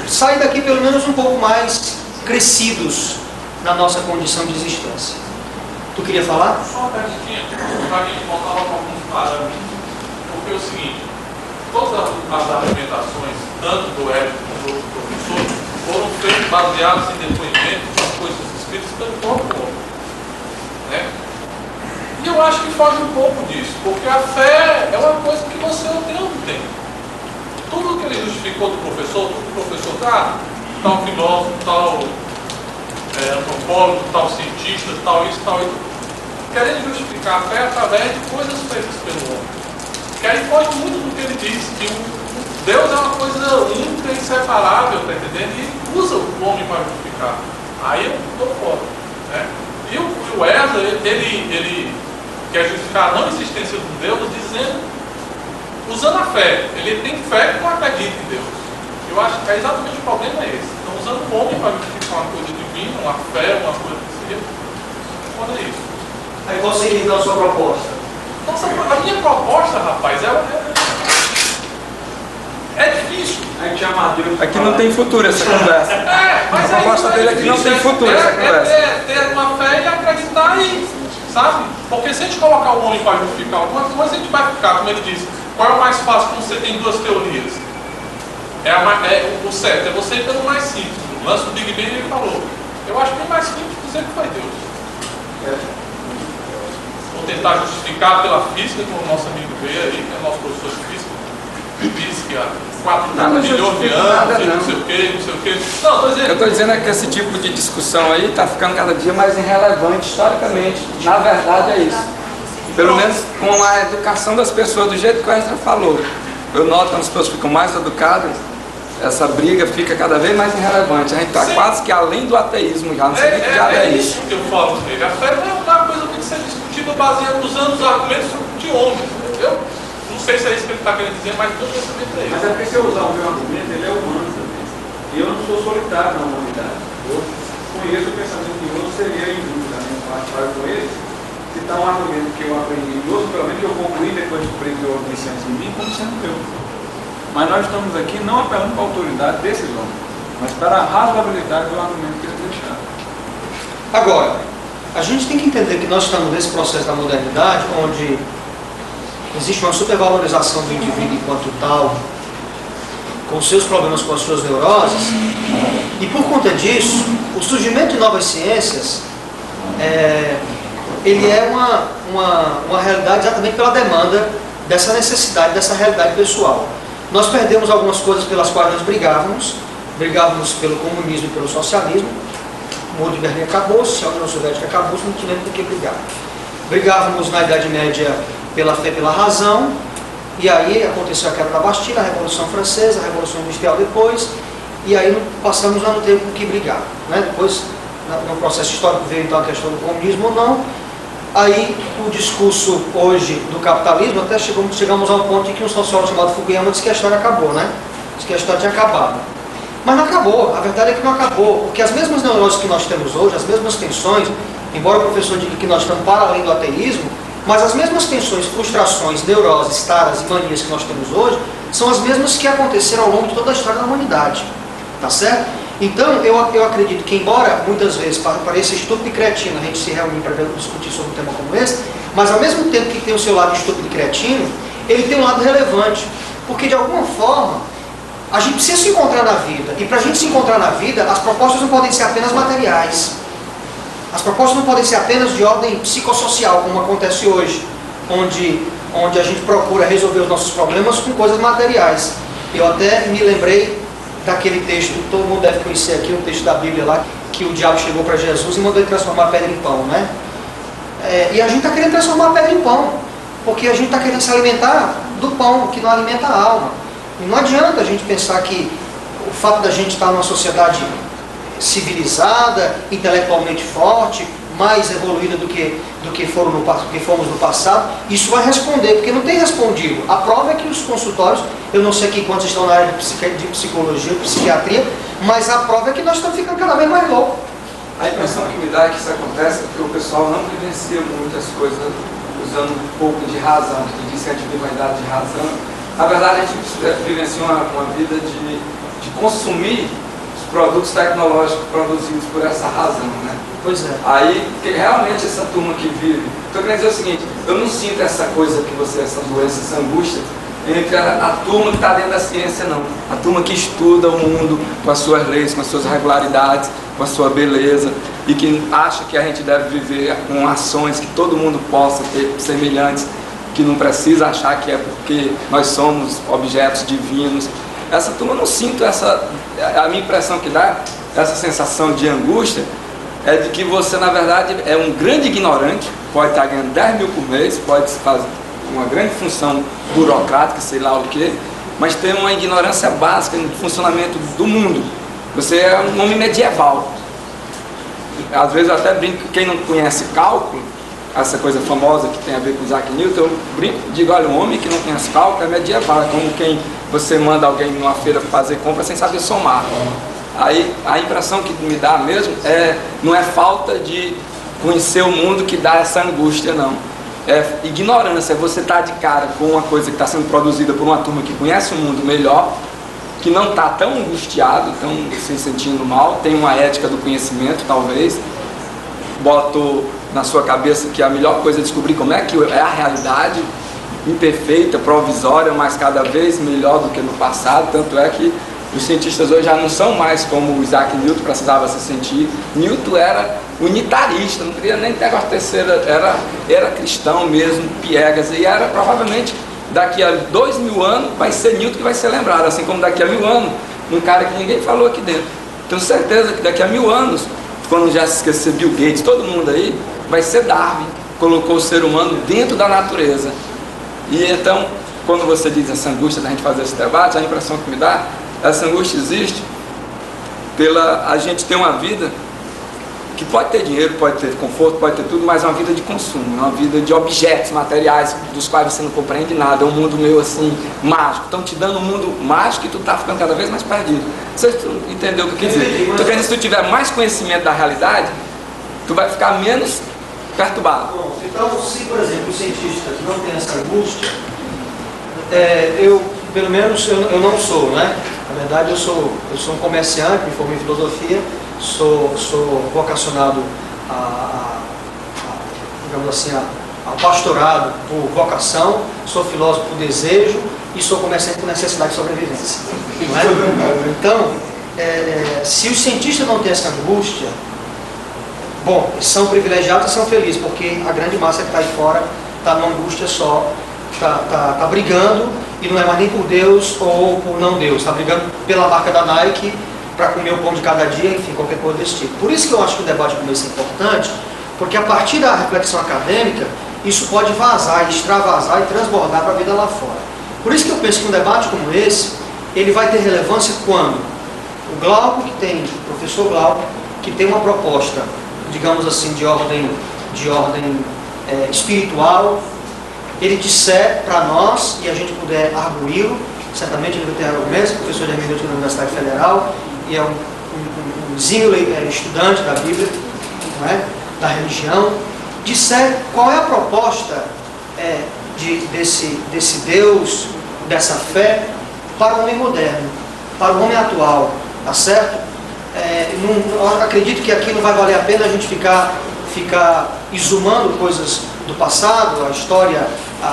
sair daqui pelo menos um pouco mais crescidos na nossa condição de existência. Tu queria falar? Só uma perguntinha, para a gente voltar para alguns parâmetros. Porque é o seguinte, todas as argumentações, tanto do Hélio como do outro professor, foram feitas baseadas em depoimentos das coisas escritas pelo próprio homem. Né? E eu acho que foge um pouco disso, porque a fé é uma coisa que você tem ou não tem. Tudo que ele justificou do professor, tal filósofo, tal antropólogo, tal cientista, tal isso, querendo justificar a fé através de coisas feitas pelo homem. Que aí foge muito do que ele disse, que Deus é uma coisa única e inseparável, tá entendendo? E ele usa o homem para justificar. Aí eu estou fora. Né? E o Wesley, ele quer justificar a não existência de Deus dizendo, usando a fé. Ele tem fé que não acredita em Deus. Eu acho que exatamente o problema é esse. Estão usando o homem para justificar uma coisa divina, uma fé, uma coisa que seria. Olha isso. Aí qual seria então a sua proposta? Nossa, a minha proposta, rapaz, é difícil. A gente chama Deus. Aqui não tem futuro essa conversa. Mas a proposta dele é que não tem futuro essa conversa. Ter uma fé e acreditar e, sabe? Porque se a gente colocar o homem para justificar alguma coisa, a gente vai ficar, como ele disse, qual é o mais fácil quando você tem duas teorias? O certo é você ir pelo mais simples. O lance do Big Bang ele falou. Eu acho bem mais simples dizer que foi Deus. Vou tentar justificar pela física, como o nosso amigo veio aí, que é o nosso professor de física. Física, 4 milhões de anos, não sei o que. Não, tô dizendo. Eu estou dizendo é que esse tipo de discussão aí está ficando cada dia mais irrelevante historicamente. Na verdade é isso. Pelo menos com a educação das pessoas, do jeito que o Ezra falou. Eu noto quando as pessoas ficam mais educadas, essa briga fica cada vez mais irrelevante. A gente está quase que além do ateísmo já, não sei nem que diabo é isso. É isso que eu falo com ele. A fé não é uma coisa que tem que ser discutida baseada usando os argumentos de homens, entendeu? Não sei se é isso que ele está querendo dizer, mas o meu pensamento é esse. Mas é porque se eu usar o meu argumento, ele é humano também. E eu não sou solitário na humanidade. Eu conheço o pensamento de outros, seria injustamente participar com eles. Citar um argumento que eu aprendi de outro, pelo menos que eu concluí depois de compreender o licença em mim, como sendo meu. Mas nós estamos aqui não apelando para a autoridade desses homens, mas para a razoabilidade do argumento que eles deixaram. Agora, a gente tem que entender que nós estamos nesse processo da modernidade, onde existe uma supervalorização do indivíduo enquanto tal, com os seus problemas, com as suas neuroses, e por conta disso, o surgimento de novas ciências, ele é uma realidade exatamente pela demanda dessa necessidade, dessa realidade pessoal. Nós perdemos algumas coisas pelas quais nós brigávamos pelo comunismo e pelo socialismo. O muro de Berlim acabou-se, a União Soviética acabou-se, não tivemos por que brigar. Brigávamos na Idade Média pela fé, pela razão, e aí aconteceu a queda da Bastilha, a Revolução Francesa, a Revolução Industrial depois, e aí passamos a não ter por que brigar. Né? Depois, no processo histórico, veio então a questão do comunismo ou não. Aí o discurso hoje do capitalismo, até chegamos a um ponto em que um sociólogo chamado Fukuyama disse que a história acabou, né? Disse que a história tinha acabado. Mas não acabou, a verdade é que não acabou, porque as mesmas neuroses que nós temos hoje, as mesmas tensões, embora o professor diga que nós estamos para além do ateísmo, mas as mesmas tensões, frustrações, neuroses, taras e manias que nós temos hoje, são as mesmas que aconteceram ao longo de toda a história da humanidade. Tá certo? Então, eu acredito que, embora muitas vezes pareça estúpido e cretino a gente se reunir para discutir sobre um tema como esse, mas ao mesmo tempo que tem o seu lado estúpido e cretino, ele tem um lado relevante. Porque, de alguma forma, a gente precisa se encontrar na vida. E para a gente se encontrar na vida, as propostas não podem ser apenas materiais. As propostas não podem ser apenas de ordem psicossocial, como acontece hoje, onde a gente procura resolver os nossos problemas com coisas materiais. Eu até me lembrei daquele texto, todo mundo deve conhecer aqui, o texto da Bíblia lá, que o diabo chegou para Jesus e mandou ele transformar a pedra em pão, né? E a gente está querendo transformar a pedra em pão, porque a gente está querendo se alimentar do pão, que não alimenta a alma. E não adianta a gente pensar que o fato da gente estar numa sociedade civilizada, intelectualmente forte, mais evoluída do que fomos no passado, isso vai responder, porque não tem respondido. A prova é que os consultórios, eu não sei aqui quantos estão na área de psicologia, psiquiatria, mas a prova é que nós estamos ficando cada vez mais loucos. A impressão que me dá é que isso acontece porque o pessoal não vivencia muitas coisas usando um pouco de razão, que diz que a gente vive uma idade de razão. Na verdade, a gente vivencia uma vida de consumir os produtos tecnológicos produzidos por essa razão, né? Pois é. Aí, realmente, essa turma que vive... Estou querendo dizer o seguinte, eu não sinto essa coisa que você, essa doença, essa angústia, entre a turma que está dentro da ciência, não. A turma que estuda o mundo com as suas leis, com as suas regularidades, com a sua beleza, e que acha que a gente deve viver com ações que todo mundo possa ter semelhantes, que não precisa achar que é porque nós somos objetos divinos. Essa turma, eu não sinto essa... A minha impressão que dá, essa sensação de angústia, é de que você, na verdade, é um grande ignorante, pode estar ganhando 10 mil por mês, pode fazer uma grande função burocrática, sei lá o que, mas tem uma ignorância básica no funcionamento do mundo. Você é um homem medieval. Às vezes eu até brinco que quem não conhece cálculo, essa coisa famosa que tem a ver com Isaac Newton, eu brinco, digo, olha, um homem que não conhece cálculo é medieval, é como quem você manda alguém numa feira fazer compra sem saber somar. Aí a impressão que me dá mesmo não é falta de conhecer o mundo que dá essa angústia, não. É ignorância, você está de cara com uma coisa que está sendo produzida por uma turma que conhece o mundo melhor, que não está tão angustiado, tão se sentindo mal, tem uma ética do conhecimento, talvez, botou na sua cabeça que a melhor coisa é descobrir como é que é a realidade, imperfeita, provisória, mas cada vez melhor do que no passado, tanto é que os cientistas hoje já não são mais como o Isaac Newton precisava se sentir. Newton era unitarista, não queria nem ter a terceira, era cristão mesmo, piegas, e era provavelmente daqui a 2000 anos vai ser Newton que vai ser lembrado, assim como daqui a 1000 anos, um cara que ninguém falou aqui dentro. Tenho certeza que daqui a 1000 anos, quando já se esquecer Bill Gates, todo mundo aí, vai ser Darwin, colocou o ser humano dentro da natureza. E então, quando você diz essa angústia da gente fazer esse debate, a impressão que me dá, essa angústia existe pela a gente ter uma vida que pode ter dinheiro, pode ter conforto, pode ter tudo, mas é uma vida de consumo, é uma vida de objetos materiais dos quais você não compreende nada, é um mundo meio assim, mágico. Estão te dando um mundo mágico e tu está ficando cada vez mais perdido. Você entendeu o que eu quis dizer? Estou querendo, se tu tiver mais conhecimento da realidade, tu vai ficar menos perturbado. Bom, então, se por exemplo os cientistas não têm essa angústia, pelo menos eu não sou, né? Na verdade eu sou um comerciante, me formei em filosofia, sou vocacionado digamos assim, ao pastorado por vocação, sou filósofo por desejo e sou comerciante por necessidade de sobrevivência. Não é? Então, se os cientistas não têm essa angústia, bom, são privilegiados e são felizes, porque a grande massa que está aí fora está numa angústia só, está brigando, e não é mais nem por Deus ou por não Deus, está brigando pela marca da Nike, para comer o pão de cada dia, enfim, qualquer coisa desse tipo. Por isso que eu acho que o debate como esse é importante, porque a partir da reflexão acadêmica, isso pode vazar, extravasar e transbordar para a vida lá fora. Por isso que eu penso que um debate como esse, ele vai ter relevância quando o Glauco, o professor Glauco, que tem uma proposta, digamos assim, de ordem espiritual, ele disser para nós, e a gente puder arguí-lo, certamente ele vai ter argumentos, professor de hermenêutica da Universidade Federal, e é um exímio estudante da Bíblia, não é? Da religião, disser qual é a proposta desse Deus, dessa fé, para o homem moderno, para o homem atual, tá certo? Eu acredito que aqui não vai valer a pena a gente ficar exumando coisas do passado, a história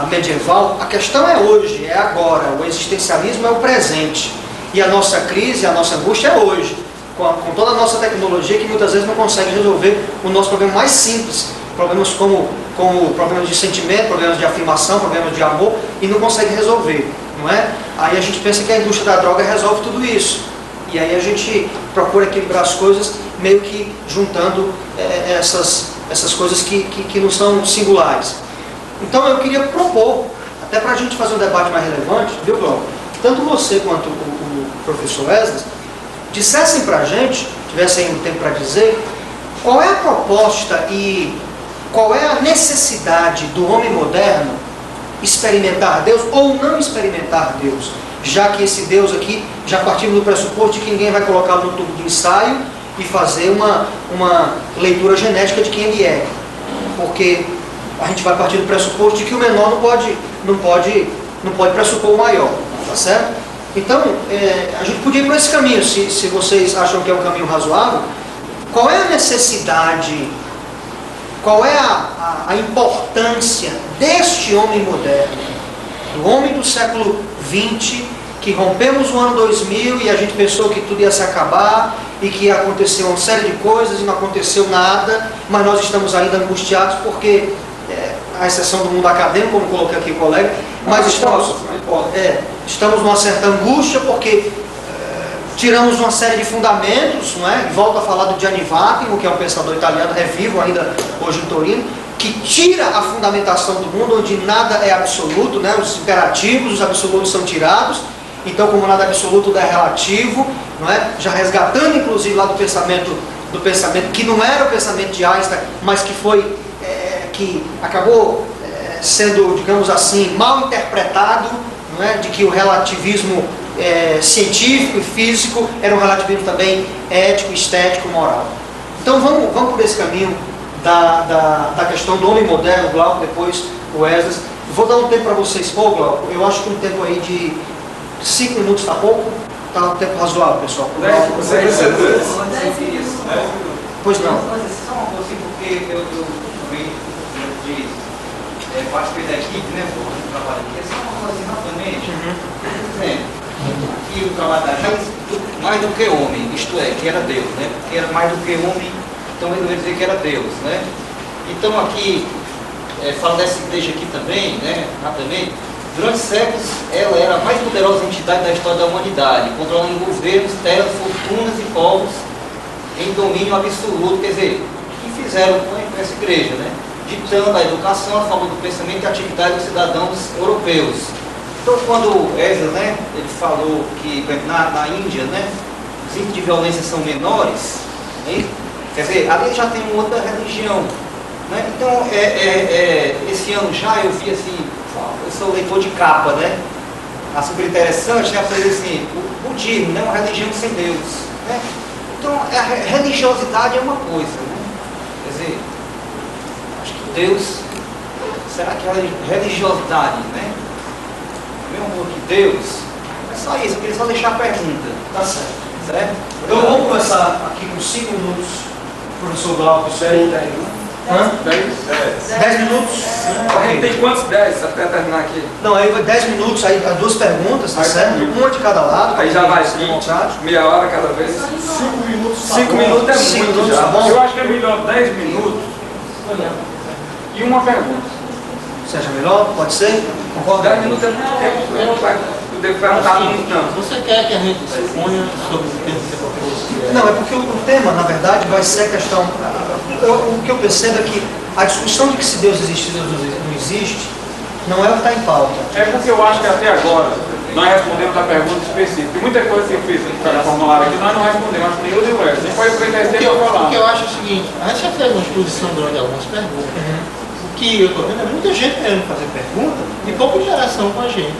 medieval. A questão é hoje, é agora. O existencialismo é o presente. E a nossa crise, a nossa angústia é hoje. Com toda a nossa tecnologia que muitas vezes não consegue resolver o nosso problema mais simples. Problemas como problemas de sentimento, problemas de afirmação, problemas de amor, e não consegue resolver, não é? Aí a gente pensa que a indústria da droga resolve tudo isso. E aí a gente procura equilibrar as coisas, meio que juntando essas coisas que não são singulares. Então eu queria propor, até para a gente fazer um debate mais relevante, viu, Glauco? Tanto você quanto o professor Wesley dissessem para a gente, tivessem um tempo para dizer, qual é a proposta e qual é a necessidade do homem moderno experimentar Deus ou não experimentar Deus, já que esse Deus aqui, já partimos do pressuposto de que ninguém vai colocá-lo no tubo de ensaio e fazer uma leitura genética de quem ele é. Porque a gente vai partir do pressuposto de que o menor não pode pressupor o maior, tá certo? Então, a gente podia ir por esse caminho, se vocês acham que é um caminho razoável. Qual é a necessidade, qual é a importância deste homem moderno, do homem do século XX, que rompemos o ano 2000 e a gente pensou que tudo ia se acabar e que ia acontecer uma série de coisas e não aconteceu nada, mas nós estamos ainda angustiados porque, a exceção do mundo acadêmico, como coloquei aqui o colega, mas estamos numa certa angústia porque tiramos uma série de fundamentos, não é? E volto a falar do Gianni Vattimo, que é um pensador italiano, vivo ainda hoje em Torino, que tira a fundamentação do mundo, onde nada é absoluto, né? Os imperativos, os absolutos são tirados. Então, como nada é absoluto, tudo é relativo, não é? Já resgatando, inclusive, lá do pensamento que não era o pensamento de Einstein, mas que foi, que acabou sendo, digamos assim, mal interpretado, não é? De que o relativismo científico e físico era um relativismo também ético, estético, moral. Então, vamos por esse caminho da questão do homem moderno, Glauco, depois o Esdras. Vou dar um tempo para vocês, Glauco. Eu acho que um tempo aí de 5 minutos está pouco? Está um tempo razoável, pessoal. Pois não. Só uma coisa, porque eu participei da equipe, né? Eu trabalho aqui. É só uma coisa, rapidamente. E o trabalho da gente, mais do que homem, isto é, que era Deus, né? Que era mais do que homem, então ele vai dizer que era Deus, né? Então aqui, falo dessa igreja aqui também, né? Rapidamente. Durante séculos, ela era a mais poderosa entidade da história da humanidade, controlando governos, terras, fortunas e povos em domínio absoluto. Quer dizer, o que fizeram com essa igreja, né? Ditando a educação a favor do pensamento e atividade dos cidadãos europeus. Então, quando Esdras, né, ele falou que na Índia, né, os índices de violência são menores, né? Quer dizer, ali já tem uma outra religião, né? Então, esse ano já eu vi assim, eu sou leitor de capa, né? A super interessante, né? Fazer assim, o budismo, né? Uma religião sem Deus, né? Então, a religiosidade é uma coisa, né? Quer dizer, acho que Deus, será que a religiosidade, né? Meu amor que Deus, é só isso, eu queria só deixar a pergunta. Tá certo. Então vamos começar aqui com 5 minutos, professor Glauco, 10 minutos? A gente tem quantos 10 até terminar aqui? Não, aí 10 minutos, aí 2 perguntas, tá certo? Uma de cada lado. Aí já vai 20, meia hora cada vez. 5 minutos. 5 minutos é muito já. Eu acho que é melhor 10 minutos e uma pergunta. Você acha melhor? Pode ser? Concorda? 10 minutos é muito tempo. Eu não vai poder perguntar muito, não. Você quer que a gente se ponha sobre o tema que você propôs? Não, é porque o tema, na verdade, vai ser a questão... O que eu percebo é que a discussão de que se Deus existe e Deus não existe, não é o que está em pauta. É porque eu acho que até agora nós respondemos a pergunta específica. E muita coisa que eu fiz para formular aqui, nós não respondemos. Acho que nem eu e o Wesley. Nem foi aproveitar esse tempo para falar. O que eu acho é o seguinte, a gente já fez uma exposição durante algumas perguntas. O que eu estou vendo é muita gente querendo fazer pergunta e pouca interação com a gente.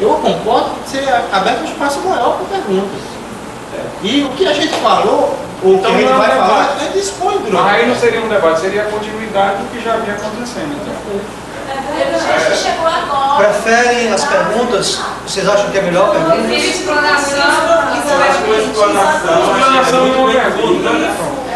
Eu concordo que ser aberto um espaço maior para perguntas. E o que a gente falou, ou então, que a gente vai falar, debate. é dispõe durante. Mas aí não seria um debate, seria a continuidade do que já vinha acontecendo. Então. Ele chegou agora. Preferem as perguntas? Vocês acham que é melhor a pergunta? Explanação. Explanação e uma pergunta.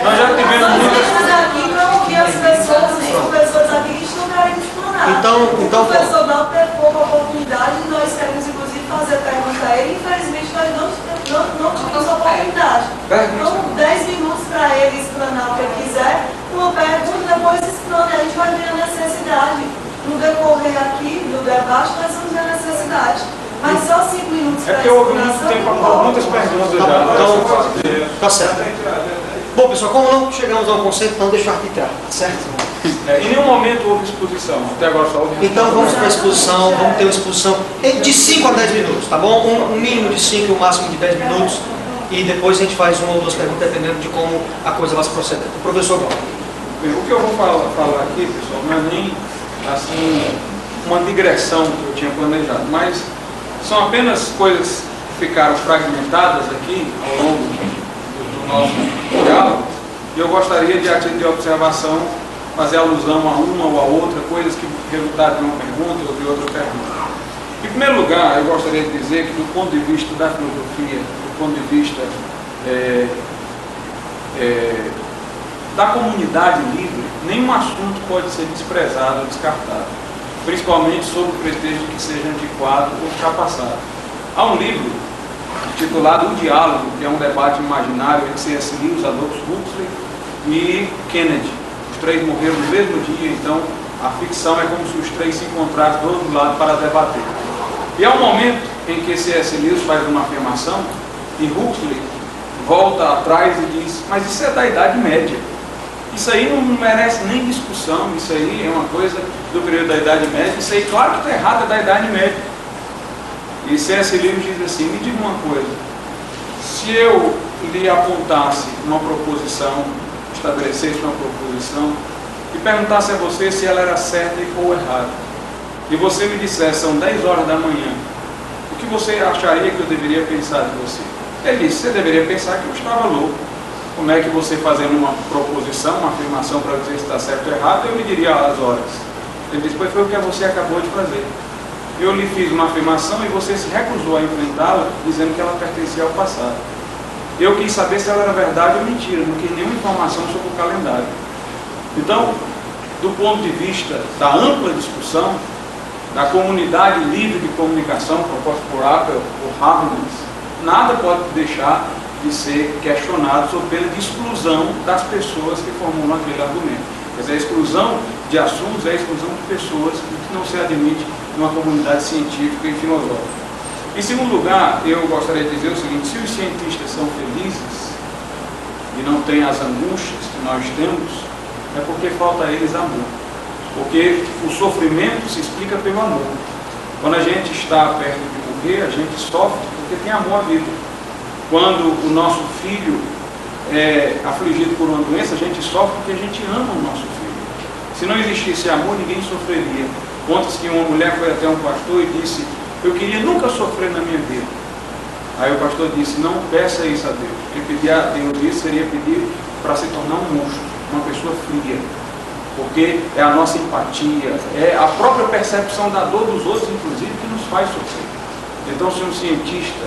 Nós já tivemos muitas... aqui não ouvir as pessoas, os professores aqui que estão querendo explorar. Então, o professor Dal teve pouca oportunidade e nós queremos inclusive fazer pergunta a ele. Infelizmente nós não tivemos oportunidade. Então 10 minutos para ele explanar o que ele quiser, uma pergunta, depois explana, a gente vai ver a necessidade. No decorrer aqui do debate nós vamos ver a necessidade. Mas só 5 minutos para É porque houve muito tempo, muitas perguntas já. Então, tá certo. Bom, pessoal, como não chegamos a um conceito, então deixa eu arbitrar, tá certo? Em nenhum momento houve exposição, até agora só houve. Então vamos para a exposição, vamos ter uma exposição de 5 a 10 minutos, tá bom? Um mínimo de 5 e um máximo de 10 minutos. E depois a gente faz uma ou duas perguntas, dependendo de como a coisa vai se proceder. O professor Glauco. O que eu vou falar aqui, pessoal, não é nem assim uma digressão que eu tinha planejado, mas são apenas coisas que ficaram fragmentadas aqui ao longo do nosso diálogo, e eu gostaria de, a título de observação, fazer alusão a uma ou a outra, coisas que resultaram de uma pergunta ou de outra pergunta. Em primeiro lugar, eu gostaria de dizer que, do ponto de vista da filosofia, do ponto de vista da comunidade livre, nenhum assunto pode ser desprezado ou descartado, principalmente sob o pretexto de que seja antiquado ou ultrapassado. Há um livro titulado O Diálogo, que é um debate imaginário entre C.S. Lewis, Aldous Huxley e Kennedy. Os três morreram no mesmo dia, então a ficção é como se os três se encontrassem do outro lado para debater. E há um momento em que C.S. Lewis faz uma afirmação e Huxley volta atrás e diz: mas isso é da Idade Média. Isso aí não merece nem discussão, isso aí é uma coisa do período da Idade Média, isso aí claro que está errado, é da Idade Média. E C.S. Lewis diz assim: me diga uma coisa, se eu lhe apontasse uma proposição, estabelecesse uma proposição, e perguntasse a você se ela era certa ou errada, e você me dissesse, são 10 horas da manhã, o que você acharia que eu deveria pensar de você? Ele disse: você deveria pensar que eu estava louco. Como é que você, fazendo uma proposição, uma afirmação para dizer se está certo ou errado, eu lhe diria as horas? Ele disse: pois foi o que você acabou de fazer. Eu lhe fiz uma afirmação e você se recusou a enfrentá-la, dizendo que ela pertencia ao passado. Eu quis saber se ela era verdade ou mentira, não quis nenhuma informação sobre o calendário. Então, do ponto de vista da ampla discussão, da comunidade livre de comunicação proposta por Apple, por Habermas, nada pode deixar de ser questionado sob pena de exclusão das pessoas que formulam aquele argumento. Quer dizer, a exclusão de assuntos é a exclusão de pessoas que não se admite numa comunidade científica e filosófica. Em segundo lugar, eu gostaria de dizer o seguinte: se os cientistas são felizes e não têm as angústias que nós temos, é porque falta a eles amor. Porque o sofrimento se explica pelo amor. Quando a gente está perto de morrer, a gente sofre porque tem amor à vida. Quando o nosso filho é afligido por uma doença, a gente sofre porque a gente ama o nosso filho. Se não existisse amor, ninguém sofreria. Conta-se que uma mulher foi até um pastor e disse: eu queria nunca sofrer na minha vida. Aí o pastor disse: não peça isso a Deus, porque pedir a Deus isso seria pedir para se tornar um monstro, uma pessoa fria. Porque é a nossa empatia, é a própria percepção da dor dos outros, inclusive, que nos faz sofrer. Então, se um cientista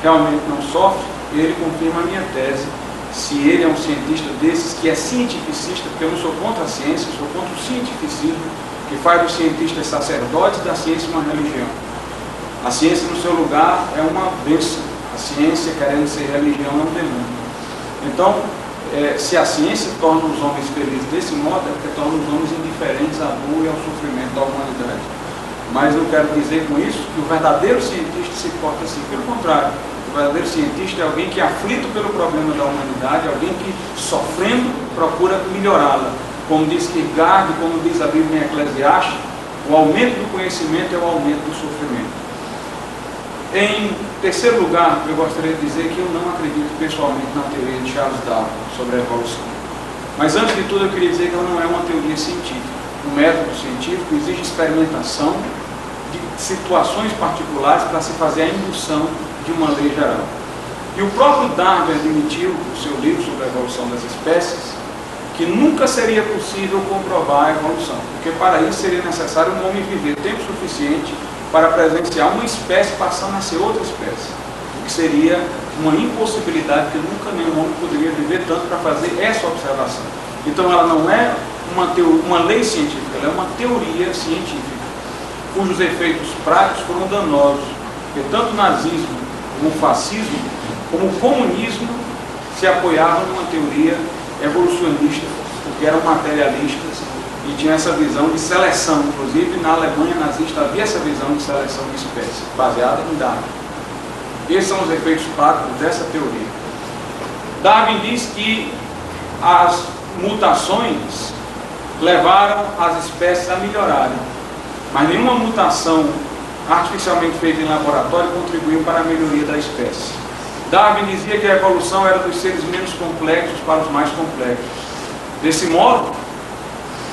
realmente não sofre, ele confirma a minha tese. Se ele é um cientista desses que é cientificista, porque eu não sou contra a ciência, eu sou contra o cientificismo, que faz dos cientistas sacerdotes da ciência uma religião. A ciência, no seu lugar, é uma bênção. A ciência, querendo ser religião, é um demônio. Então, se a ciência torna os homens felizes desse modo, é porque torna os homens indiferentes à dor e ao sofrimento da humanidade. Mas eu quero dizer com isso que o verdadeiro cientista se porta assim. Pelo contrário, o verdadeiro cientista é alguém que é aflito pelo problema da humanidade, alguém que, sofrendo, procura melhorá-la. Como diz Kierkegaard, como diz a Bíblia em Eclesiastes, o aumento do conhecimento é o aumento do sofrimento. Em terceiro lugar, eu gostaria de dizer que eu não acredito pessoalmente na teoria de Charles Darwin sobre a evolução. Mas antes de tudo, eu queria dizer que ela não é uma teoria científica. O método científico exige experimentação de situações particulares para se fazer a indução de uma lei geral. E o próprio Darwin admitiu, no seu livro sobre a evolução das espécies, que nunca seria possível comprovar a evolução, porque para isso seria necessário um homem viver tempo suficiente para presenciar uma espécie passando a ser outra espécie, o que seria uma impossibilidade, que nunca nenhum homem poderia viver tanto para fazer essa observação. Então ela não é uma lei científica, ela é uma teoria científica, cujos efeitos práticos foram danosos, porque tanto o nazismo, como o fascismo, como o comunismo se apoiavam numa teoria evolucionista, porque eram materialistas e tinham essa visão de seleção. Inclusive na Alemanha nazista havia essa visão de seleção de espécie, baseada em Darwin. Esses são os efeitos práticos dessa teoria. Darwin diz que as mutações levaram as espécies a melhorarem, mas nenhuma mutação artificialmente feita em laboratório contribuiu para a melhoria da espécie. Darwin dizia que a evolução era dos seres menos complexos para os mais complexos. Desse modo,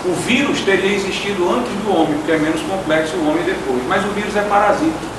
o vírus teria existido antes do homem, porque é menos complexo o homem depois. Mas o vírus é parasita.